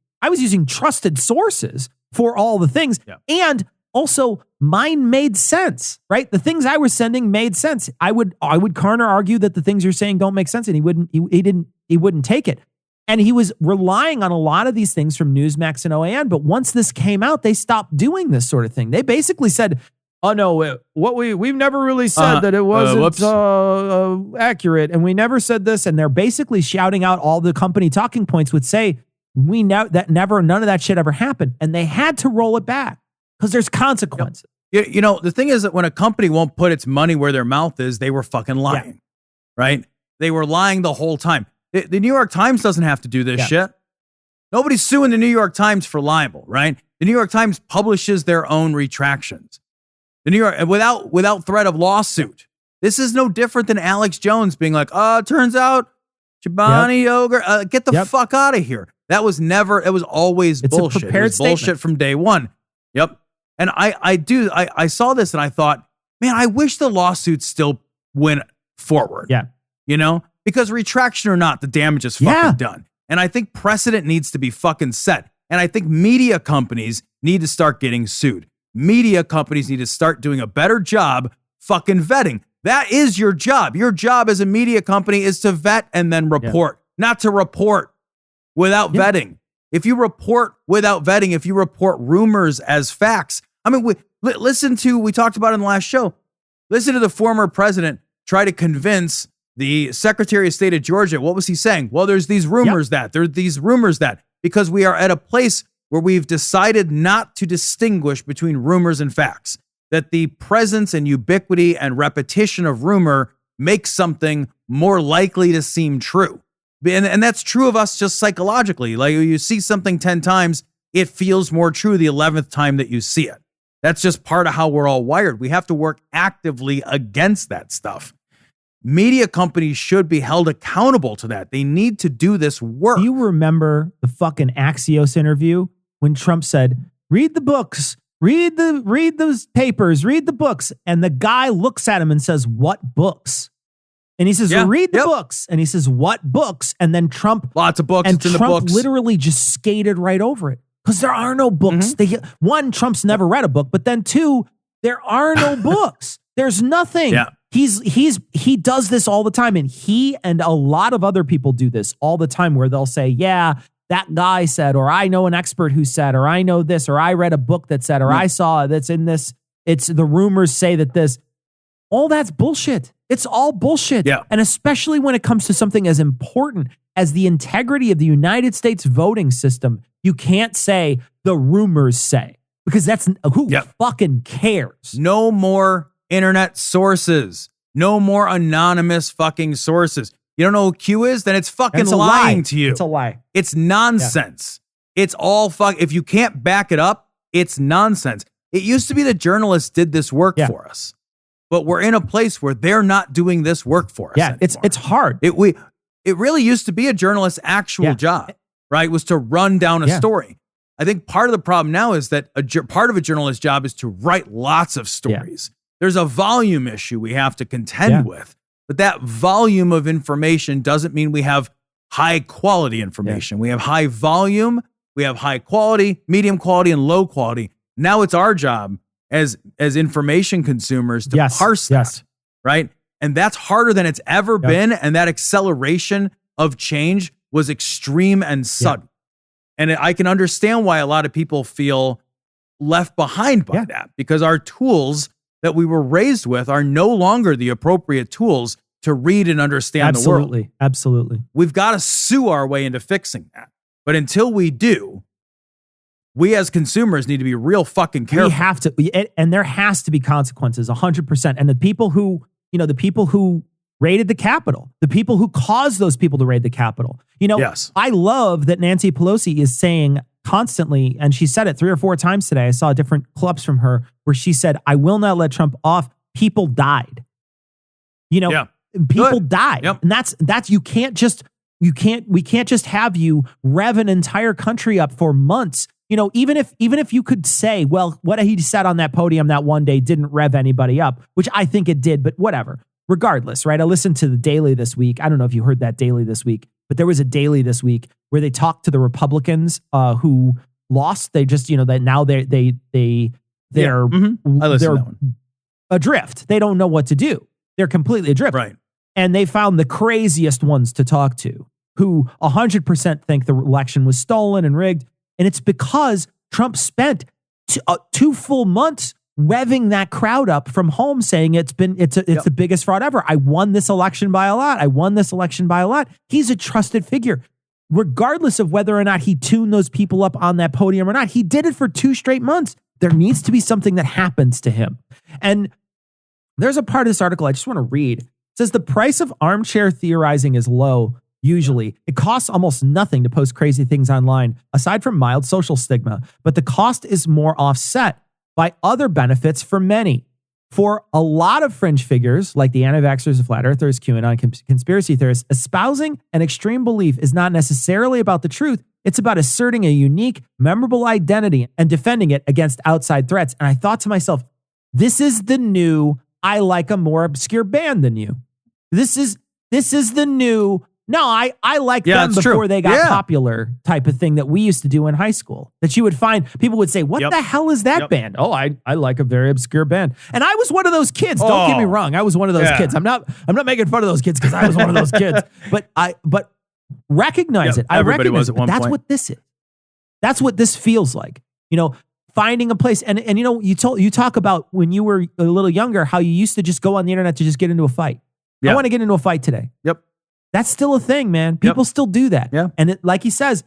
D: trusted sources for all the things. Yeah. And also mine made sense, right? The things I was sending made sense. I would counter argue that the things you're saying don't make sense, and he wouldn't take it. And he was relying on a lot of these things from Newsmax and OAN. But once this came out, they stopped doing this sort of thing. They basically said, oh no, we've never really said that it wasn't accurate, and we never said this. And they're basically shouting out all the company talking points would say, we know that none of that shit ever happened. And they had to roll it back because there's consequences.
C: You know, the thing is that when a company won't put its money where their mouth is, they were fucking lying, right? They were lying the whole time. The New York Times doesn't have to do this shit. Nobody's suing the New York Times for libel, right? The New York Times publishes their own retractions. The New York, without threat of lawsuit. This is no different than Alex Jones being like, it turns out Chobani yogurt, get the fuck out of here. It was always bullshit. It was bullshit from day one. Yep. And I saw this and I thought, man, I wish the lawsuits still went forward.
D: Yeah.
C: You know, because retraction or not, the damage is fucking done. And I think precedent needs to be fucking set. And I think media companies need to start getting sued. Media companies need to start doing a better job fucking vetting. That is your job. Your job as a media company is to vet and then report, not to report without vetting. If you report without vetting, if you report rumors as facts, I mean, we talked about it in the last show. Listen to the former president try to convince the Secretary of State of Georgia. What was he saying? Well, there's these rumors because we are at a place where we've decided not to distinguish between rumors and facts, that the presence and ubiquity and repetition of rumor makes something more likely to seem true. And that's true of us just psychologically. Like you see something 10 times, it feels more true the 11th time that you see it. That's just part of how we're all wired. We have to work actively against that stuff. Media companies should be held accountable to that. They need to do this work.
D: Do you remember the fucking Axios interview when Trump said, read the books, read those papers, read the books. And the guy looks at him and says, what books? And he says, read the books. And he says, what books? And then Trump,
C: lots of books.
D: And
C: it's in
D: Trump
C: the books.
D: Literally just skated right over it because there are no books. One, Trump's never read a book, but then two, there are no books. There's nothing. Yeah. He does this all the time. And he and a lot of other people do this all the time where they'll say, that guy said, or I know an expert who said, or I know this, or I read a book that said, or I saw that's in this. It's the rumors say that this, all that's bullshit. It's all bullshit. Yeah. And especially when it comes to something as important as the integrity of the United States voting system, you can't say the rumors say, because that's who fucking cares.
C: No more internet sources. No more anonymous fucking sources. You don't know who Q is? Then it's fucking lying to you.
D: It's a lie.
C: It's nonsense. Yeah. It's all if you can't back it up, it's nonsense. It used to be that journalists did this work for us, but we're in a place where they're not doing this work for us.
D: Yeah, it's hard.
C: It really used to be a journalist's actual job, right? Was to run down a story. I think part of the problem now is that part of a journalist's job is to write lots of stories. Yeah. There's a volume issue we have to contend with. But that volume of information doesn't mean we have high quality information. We have high volume, we have high quality, medium quality, and low quality. Now it's our job as information consumers to parse that, right? And that's harder than it's ever been. And that acceleration of change was extreme and sudden. And I can understand why a lot of people feel left behind by that, because our tools that we were raised with are no longer the appropriate tools to read and understand the world.
D: Absolutely.
C: We've got to sue our way into fixing that. But until we do, we as consumers need to be real fucking careful.
D: We have to, and there has to be consequences, 100%. And the people who raided the Capitol, the people who caused those people to raid the Capitol. I love that Nancy Pelosi is saying, constantly, and she said it 3 or 4 times today. I saw different clips from her where she said, I will not let Trump off. People died. People died.
C: Yep.
D: And that's we can't just have you rev an entire country up for months. Even if you could say, well, what he said on that podium that one day didn't rev anybody up, which I think it did, but whatever. Regardless, right? I listened to the Daily this week. I don't know if you heard that Daily this week, but there was a Daily this week where they talked to the Republicans who lost. They just, that now they're
C: I listened to that one.
D: Adrift. They don't know what to do. They're completely adrift.
C: Right.
D: And they found the craziest ones to talk to who 100% think the election was stolen and rigged. And it's because Trump spent 2 full months revving that crowd up from home, saying it's the biggest fraud ever. I won this election by a lot. He's a trusted figure. Regardless of whether or not he tuned those people up on that podium or not, he did it for 2 straight months. There needs to be something that happens to him. And there's a part of this article I just want to read. It says the price of armchair theorizing is low. Usually, it costs almost nothing to post crazy things online, aside from mild social stigma, but the cost is more offset by other benefits for many. For a lot of fringe figures, like the anti-vaxxers, the flat earthers, QAnon, conspiracy theorists, espousing an extreme belief is not necessarily about the truth. It's about asserting a unique, memorable identity and defending it against outside threats. And I thought to myself, this is the new, I like a more obscure band than you. This is the new, no, I like them before they got popular type of thing that we used to do in high school. That you would find, people would say, what the hell is that band? Oh, I like a very obscure band. And I was one of those kids. Don't get me wrong. I was one of those kids. I'm not making fun of those kids because I was one of those kids. But recognize it. I
C: Everybody
D: recognize
C: was at one
D: that's
C: point.
D: what this is. That's what this feels like. Finding a place. And you talk about when you were a little younger, how you used to just go on the internet to just get into a fight.
C: Yeah.
D: I want to get into a fight today.
C: Yep.
D: That's still a thing, man. People still do that.
C: Yeah.
D: And like he says,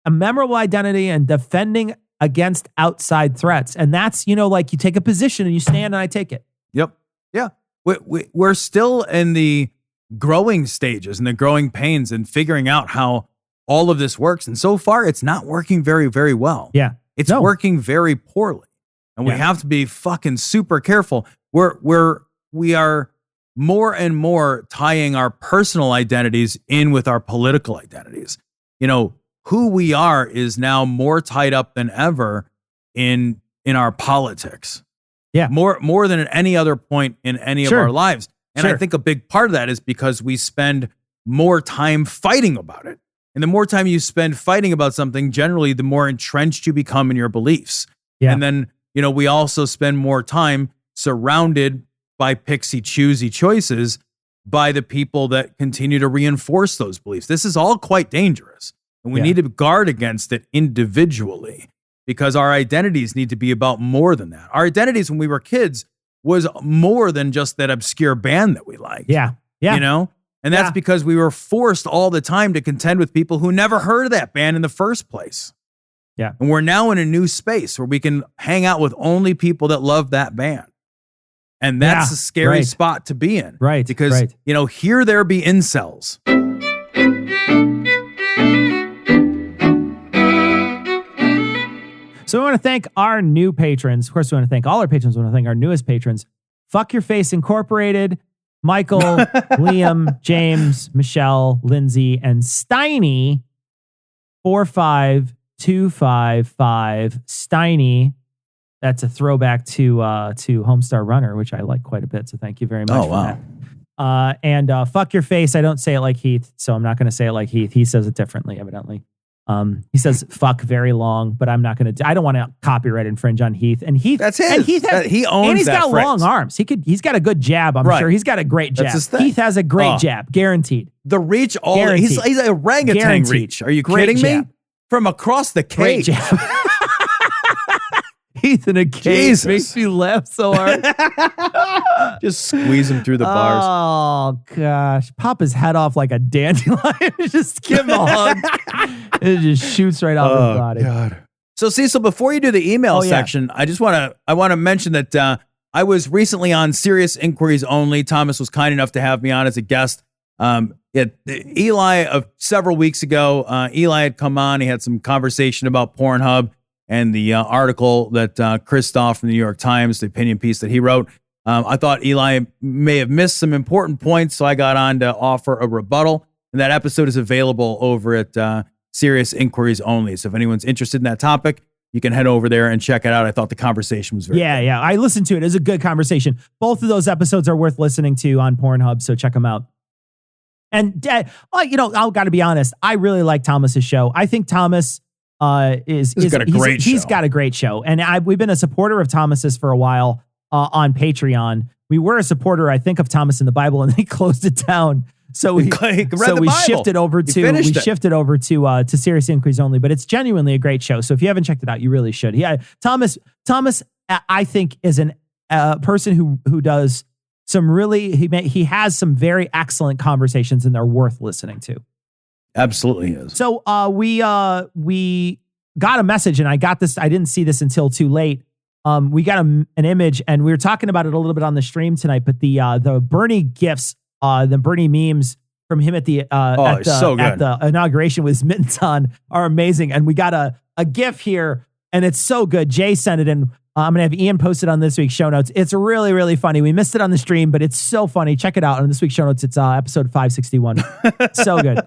D: a memorable identity and defending against outside threats. And that's, like you take a position and you stand and I take it.
C: Yep. Yeah. We're still in the growing stages and the growing pains and figuring out how all of this works. And so far, it's not working very, very well.
D: Yeah.
C: It's working very poorly. And we have to be fucking super careful. We are more and more tying our personal identities in with our political identities. Who we are is now more tied up than ever in our politics.
D: Yeah.
C: More than at any other point in any of our lives. And I think a big part of that is because we spend more time fighting about it. And the more time you spend fighting about something, generally, the more entrenched you become in your beliefs. Yeah. And then, we also spend more time surrounded by pixie-choosy choices by the people that continue to reinforce those beliefs. This is all quite dangerous. And we need to guard against it individually because our identities need to be about more than that. Our identities when we were kids was more than just that obscure band that we liked.
D: Yeah. Yeah.
C: And that's because we were forced all the time to contend with people who never heard of that band in the first place.
D: Yeah.
C: And we're now in a new space where we can hang out with only people that love that band. And that's a scary spot to be in.
D: Right.
C: Because, here there be incels.
D: So we want to thank our new patrons. Of course, we want to thank all our patrons. We want to thank our newest patrons. Fuck Your Face Incorporated, Michael, Liam, James, Michelle, Lindsay, and Steiny. 45255 Steiny. That's a throwback to Homestar Runner, which I like quite a bit. So thank you very much for that. And Fuck Your Face. I don't say it like Heath, so I'm not going to say it like Heath. He says it differently, evidently. He says fuck very long, but I'm not going to. I don't want to copyright infringe on Heath. And Heath,
C: that's his.
D: And Heath has,
C: he owns
D: and he's
C: that
D: got
C: phrase.
D: long arms. He's got a good jab. I'm sure he's got a great jab.
C: That's his thing.
D: Heath has a great jab, guaranteed.
C: The reach,
D: Guaranteed.
C: he's a orangutan
D: Guaranteed.
C: reach. Are you
D: Great
C: kidding
D: jab.
C: me? From across the
D: Great
C: cage.
D: jab. Heath in a cage
C: Jesus.
D: makes me laugh so hard.
C: Just squeeze him through the bars.
D: Oh gosh, pop his head off like a dandelion. Just give him a hug. It just shoots right off his body.
C: God. So Cecil, before you do the email section, I want to mention that I was recently on Serious Inquiries Only. Thomas was kind enough to have me on as a guest. Yeah, Eli, several weeks ago, Eli had come on. He had some conversation about Pornhub and the article that Christoph from the New York Times, the opinion piece that he wrote. I thought Eli may have missed some important points, so I got on to offer a rebuttal. And that episode is available over at Serious Inquiries Only. So if anyone's interested in that topic, you can head over there and check it out. I thought the conversation was very good.
D: Yeah. I listened to it. It was a good conversation. Both of those episodes are worth listening to on Pornhub, so check them out. And, I've got to be honest. I really like Thomas's show. I think Thomas he's got a great show. And we've been a supporter of Thomas's for a while on Patreon. We were a supporter, I think, of Thomas in the Bible, and then he closed it down. So we shifted over to Serious Inquiries Only. But it's genuinely a great show. So if you haven't checked it out, you really should. Yeah, Thomas, I think, is a person who does some really, he has some very excellent conversations, and they're worth listening to.
C: Absolutely is.
D: So we got a message, and I didn't see this until too late. We got an image, and we were talking about it a little bit on the stream tonight, but the Bernie gifts, the Bernie memes from him at the inauguration with his mittens on are amazing. And we got a GIF here, and it's so good. Jay sent it in. I'm going to have Ian post it on this week's show notes. It's really, really funny. We missed it on the stream, but it's so funny. Check it out on this week's show notes. It's episode 561. So good.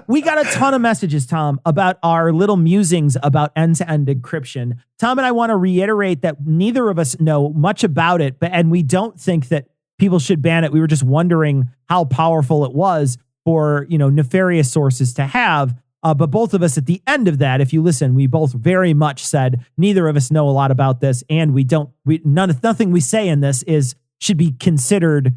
D: We got a ton of messages, Tom, about our little musings about end-to-end encryption. Tom and I want to reiterate that neither of us know much about it, and we don't think that people should ban it. We were just wondering how powerful it was for, nefarious sources to have. But both of us at the end of that, if you listen, we both very much said neither of us know a lot about this, and nothing we say in this should be considered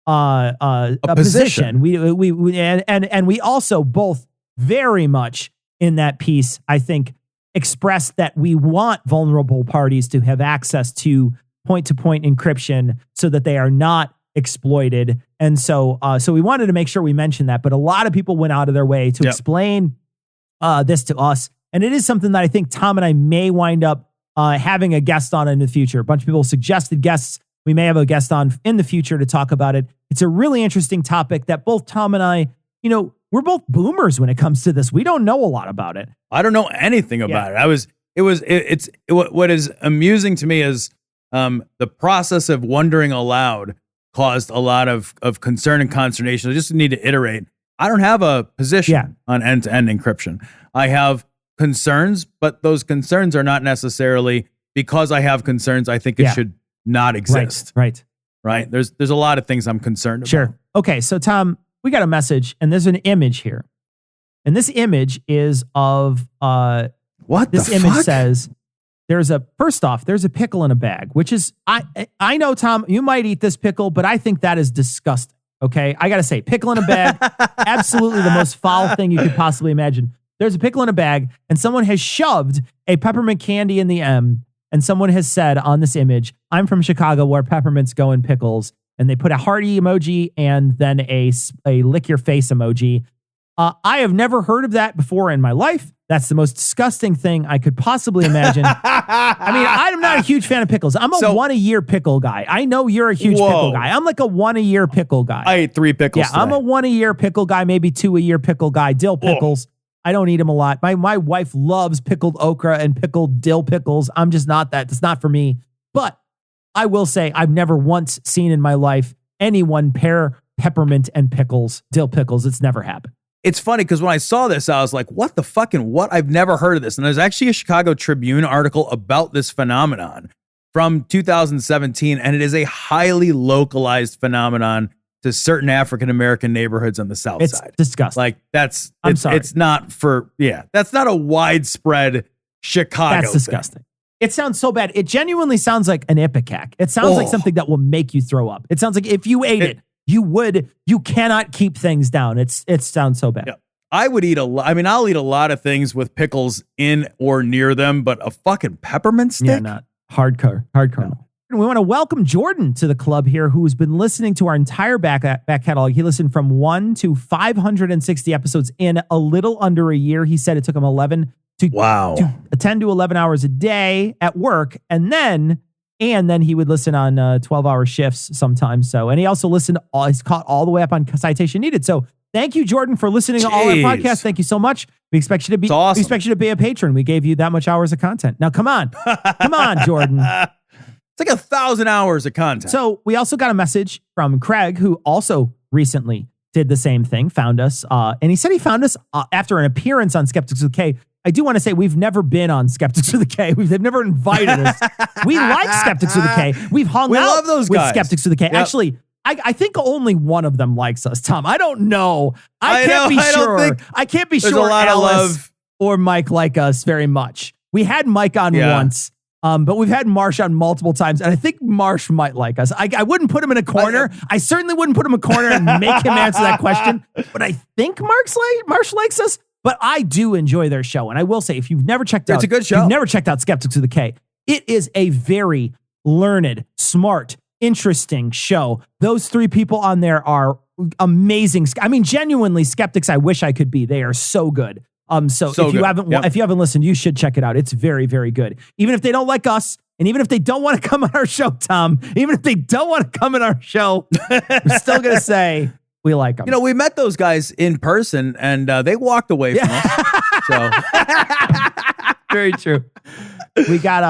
D: a position. We also both very much in that piece, I think, expressed that we want vulnerable parties to have access to point-to-point encryption so that they are not exploited. And so we wanted to make sure we mentioned that. But a lot of people went out of their way to explain this to us. And it is something that I think Tom and I may wind up having a guest on in the future. A bunch of people suggested guests. We may have a guest on in the future to talk about it. It's a really interesting topic that both Tom and I, we're both boomers when it comes to this. We don't know a lot about it.
C: I don't know anything about it. What is amusing to me is the process of wondering aloud caused a lot of concern and consternation. I just need to iterate. I don't have a position on end-to-end encryption. I have concerns, but those concerns are not necessarily because I have concerns. I think it should not exist.
D: Right.
C: There's a lot of things I'm concerned about.
D: Sure. Okay. So Tom, we got a message, and there's an image here, and this image is of
C: what
D: this image says. There's a pickle in a bag, which is, I know, Tom, you might eat this pickle, but I think that is disgusting. Okay. I got to say, pickle in a bag, absolutely the most foul thing you could possibly imagine. There's a pickle in a bag, and someone has shoved a peppermint candy in the M, and someone has said on this image, I'm from Chicago where peppermints go in pickles, and they put a hearty emoji and then a lick your face emoji. I have never heard of that before in my life. That's the most disgusting thing I could possibly imagine. I mean, I'm not a huge fan of pickles. I'm a one-a-year pickle guy. I know you're a huge pickle guy. I'm like a one-a-year pickle guy.
C: I ate 3 pickles today.
D: I'm a one-a-year pickle guy, maybe 2-a-year pickle guy. Dill pickles. I don't eat them a lot. My wife loves pickled okra and pickled dill pickles. I'm just not that. It's not for me. But I will say I've never once seen in my life anyone pair peppermint and dill pickles. It's never happened.
C: It's funny because when I saw this, I was like, what the fucking what? I've never heard of this. And there's actually a Chicago Tribune article about this phenomenon from 2017, and it is a highly localized phenomenon to certain African-American neighborhoods on the South Side.
D: It's disgusting.
C: Like that's not a widespread Chicago
D: That's disgusting. It sounds so bad. It genuinely sounds like an ipecac. It sounds like something that will make you throw up. It sounds like if you ate it, you cannot keep things down. It sounds so bad.
C: Yeah. I would eat I'll eat a lot of things with pickles in or near them, but a fucking peppermint stick?
D: Yeah, not hardcore. No. We want to welcome Jordan to the club here, who's been listening to our entire back catalog. He listened from 1 to 560 episodes in a little under a year. He said it took him 10 to 11 hours a day at work, and then he would listen on 12-hour shifts sometimes. And he also listened, he's caught all the way up on Citation Needed. So Thank you, Jordan, for listening to all our
C: Jeez.
D: podcasts. Thank you so much. We expect you to be.
C: It's awesome.
D: We expect you to be a patron. We gave you that much hours of content. Now, come on, Jordan.
C: It's like 1,000 hours of content.
D: So we also got a message from Craig, who also recently did the same thing, found us. And he said he found us after an appearance on Skeptics with K. I do want to say we've never been on Skeptics with a K. They've never invited us. We like Skeptics with a K. We've hung out
C: love those
D: with
C: guys.
D: Skeptics with a K.
C: Yep.
D: Actually, I think only one of them likes us, Tom. I don't know. I can't be
C: I don't
D: sure.
C: think
D: I can't be
C: there's
D: sure
C: a lot of
D: Alice
C: love.
D: or Mike like us very much. We had Mike on once. But we've had Marsh on multiple times, and I think Marsh might like us. I wouldn't put him in a corner. I certainly wouldn't put him in a corner and make him answer that question. But I think Marsh likes us. But I do enjoy their show. And I will say, if you've never checked out,
C: It's a good show.
D: If you've never checked out Skeptics with a K, it is a very learned, smart, interesting show. Those three people on there are amazing. I mean, genuinely skeptics I wish I could be. They are so good. So if you haven't listened, you should check it out. It's very, very good. Even if they don't like us, and even if they don't want to come on our show, Tom, even if they don't want to come in our show, we're still going to say we like them.
C: You know, we met those guys in person, and they walked away from us. So
D: very true. We got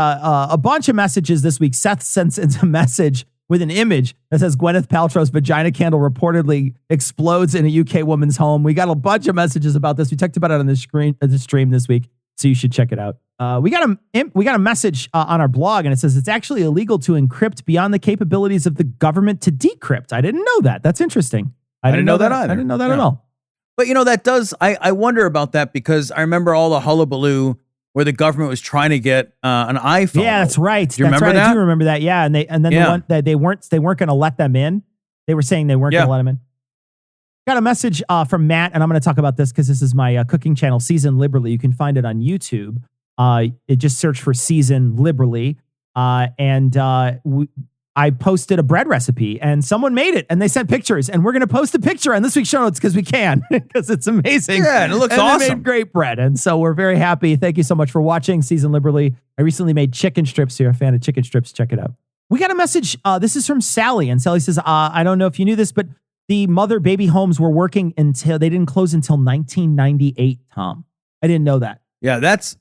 D: a bunch of messages this week. Seth sends in a message with an image that says Gwyneth Paltrow's vagina candle reportedly explodes in a UK woman's home. We got a bunch of messages about this. We talked about it on the stream this week, so you should check it out. We got a message on our blog, and it says it's actually illegal to encrypt beyond the capabilities of the government to decrypt. I didn't know that. That's interesting.
C: I didn't know that either.
D: I didn't know that at all.
C: But, you know, that does, I wonder about that, because I remember all the hullabaloo where the government was trying to get an iPhone.
D: Yeah, that's right.
C: Do you remember that?
D: I do remember that. Yeah, and then the one that they weren't going to let them in. They were saying they weren't going to let them in. Got a message from Matt, and I'm going to talk about this because this is my cooking channel, Season Liberally. You can find it on YouTube. It just search for Season Liberally, I posted a bread recipe, and someone made it, and they sent pictures, and we're going to post a picture on this week's show notes because we can, because it's amazing.
C: Yeah, and it looks
D: They
C: awesome.
D: made great bread, and so we're very happy. Thank you so much for watching Season Liberally. I recently made chicken strips. If you're a fan of chicken strips, check it out. We got a message. This is from Sally, and Sally says, I don't know if you knew this, but the mother-baby homes were working until they didn't close until 1998, Tom. I didn't know that.
C: Yeah, that's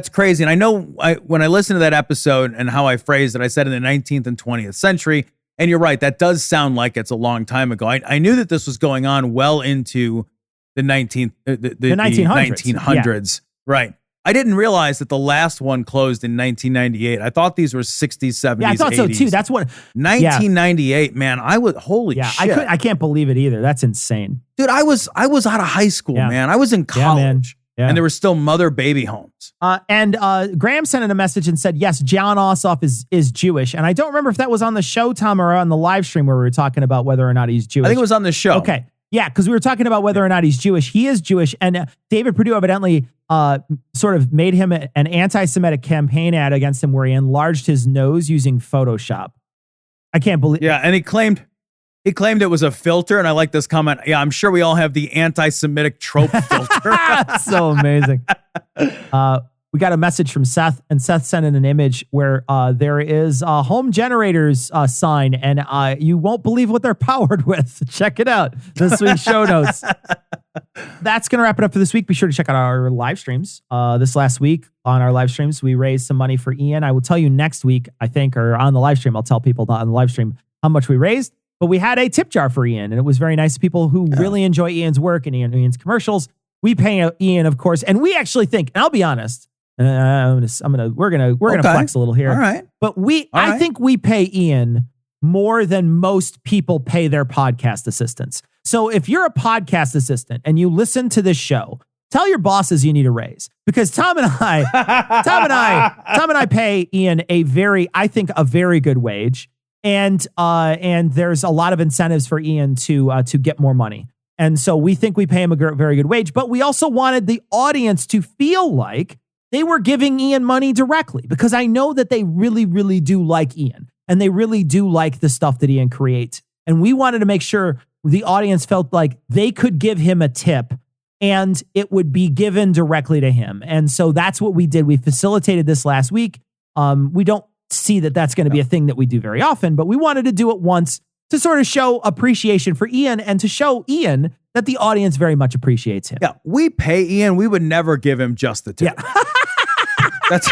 C: crazy. And I know when I listened to that episode and how I phrased it, I said in the 19th and 20th century. And you're right, that does sound like it's a long time ago. I knew that this was going on well into the 1900s.
D: 1900s.
C: Right. I didn't realize that the last one closed in 1998. I thought these were 60s, 70s,
D: Yeah, I thought
C: 80s.
D: so too. That's what
C: 1998, man. I would holy shit.
D: I can't believe it either. That's insane.
C: Dude, I was out of high school, man. I was in college.
D: Yeah, man. Yeah.
C: And there were still mother-baby homes.
D: And Graham sent in a message and said, yes, John Ossoff is Jewish. And I don't remember if that was on the show, Tom, or on the live stream where we were talking about whether or not he's Jewish.
C: I think it was on the show.
D: Okay. Yeah, because we were talking about whether or not he's Jewish. He is Jewish. And David Perdue evidently sort of made him an anti-Semitic campaign ad against him where he enlarged his nose using Photoshop. I can't believe.
C: Yeah, and he claimed it was a filter, and I like this comment. Yeah, I'm sure we all have the anti-Semitic trope filter.
D: So amazing. We got a message from Seth, and Seth sent in an image where there is a home generators sign, and you won't believe what they're powered with. Check it out. This week's show notes. That's going to wrap it up for this week. Be sure to check out our live streams. This last week on our live streams, we raised some money for Ian. I will tell you next week, I think, or on the live stream, I'll tell people on the live stream how much we raised. But we had a tip jar for Ian, and it was very nice. People who really enjoy Ian's work and Ian's commercials. We pay Ian, of course, and we actually think, and I'll be honest, we're gonna flex a little here.
C: All right.
D: But I think we pay Ian more than most people pay their podcast assistants. So if you're a podcast assistant and you listen to this show, tell your bosses you need a raise, because Tom and I pay Ian a very good wage. And there's a lot of incentives for Ian to get more money. And so we think we pay him a very good wage, but we also wanted the audience to feel like they were giving Ian money directly, because I know that they really, really do like Ian, and they really do like the stuff that Ian creates. And we wanted to make sure the audience felt like they could give him a tip and it would be given directly to him. And so that's what we did. We facilitated this last week. We don't see that that's going to be a thing that we do very often, but we wanted to do it once to sort of show appreciation for Ian and to show Ian that the audience very much appreciates him.
C: Yeah, we pay Ian. We would never give him just the tip.
D: Yeah. That's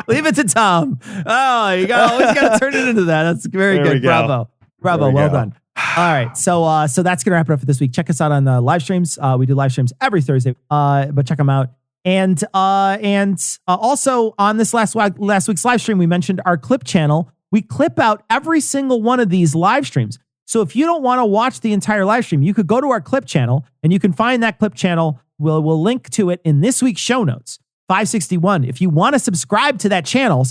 D: leave it to Tom. Oh, you always got to turn it into that. That's very
C: There
D: good.
C: we go.
D: Bravo. Well done. All right. So that's going to wrap it up for this week. Check us out on the live streams. We do live streams every Thursday, but check them out. And also on this last week's live stream, we mentioned our clip channel. We clip out every single one of these live streams. So if you don't want to watch the entire live stream, you could go to our clip channel and you can find that clip channel. We'll link to it in this week's show notes, 561. If you want to subscribe to that channel.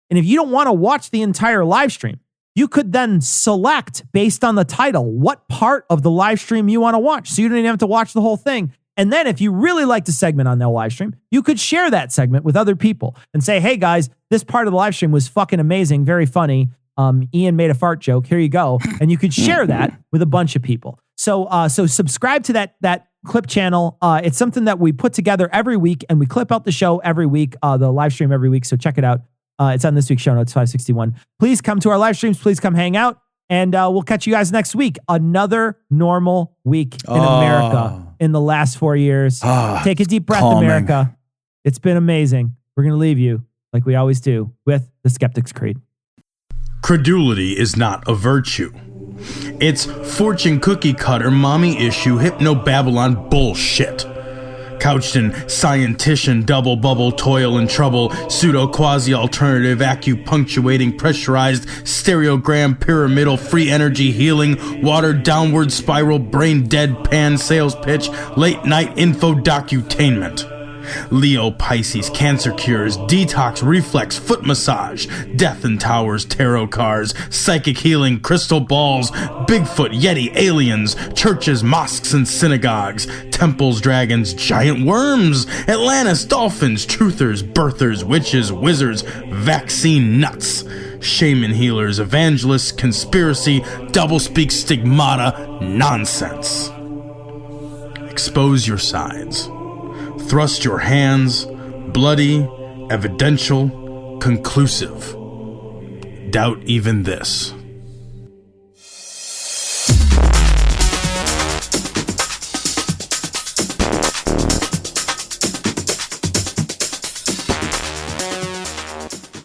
D: And if you don't want to watch the entire live stream, you could then select based on the title what part of the live stream you want to watch. So you don't even have to watch the whole thing. And then if you really like the segment on the live stream, you could share that segment with other people and say, hey guys, this part of the live stream was fucking amazing, very funny. Ian made a fart joke. Here you go. And you could share that with a bunch of people. So subscribe to that clip channel. It's something that we put together every week and we clip out the show every week, the live stream every week. So check it out. It's on this week's show notes, 561. Please come to our live streams. Please come hang out. And we'll catch you guys next week. Another normal week in America in the last 4 years. Take a deep breath, America. It's been amazing. We're going to leave you, like we always do, with the Skeptic's Creed.
I: Credulity is not a virtue. It's fortune cookie cutter, mommy issue, hypno-Babylon bullshit. Couched in scientician, double bubble, toil and trouble, pseudo quasi alternative, acupunctuating, pressurized, stereogram, pyramidal, free energy healing, watered downward spiral, brain deadpan sales pitch, late night info docutainment. Leo, Pisces, cancer cures, detox, reflex, foot massage, death and towers, tarot cards, psychic healing, crystal balls, Bigfoot, Yeti, aliens, churches, mosques and synagogues, temples, dragons, giant worms, Atlantis, dolphins, truthers, birthers, witches, wizards, vaccine nuts, shaman healers, evangelists, conspiracy, doublespeak, stigmata, nonsense. Expose your sides. Thrust your hands, bloody, evidential, conclusive. Doubt even this.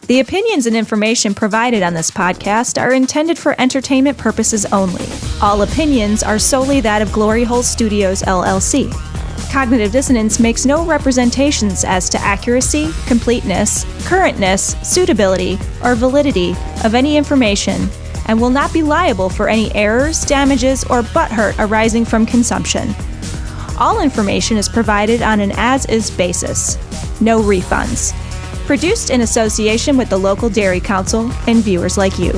B: The opinions and information provided on this podcast are intended for entertainment purposes only. All opinions are solely that of Glory Hole Studios, LLC. Cognitive Dissonance makes no representations as to accuracy, completeness, currentness, suitability, or validity of any information and will not be liable for any errors, damages, or butthurt arising from consumption. All information is provided on an as-is basis. No refunds. Produced in association with the local Dairy Council and viewers like you.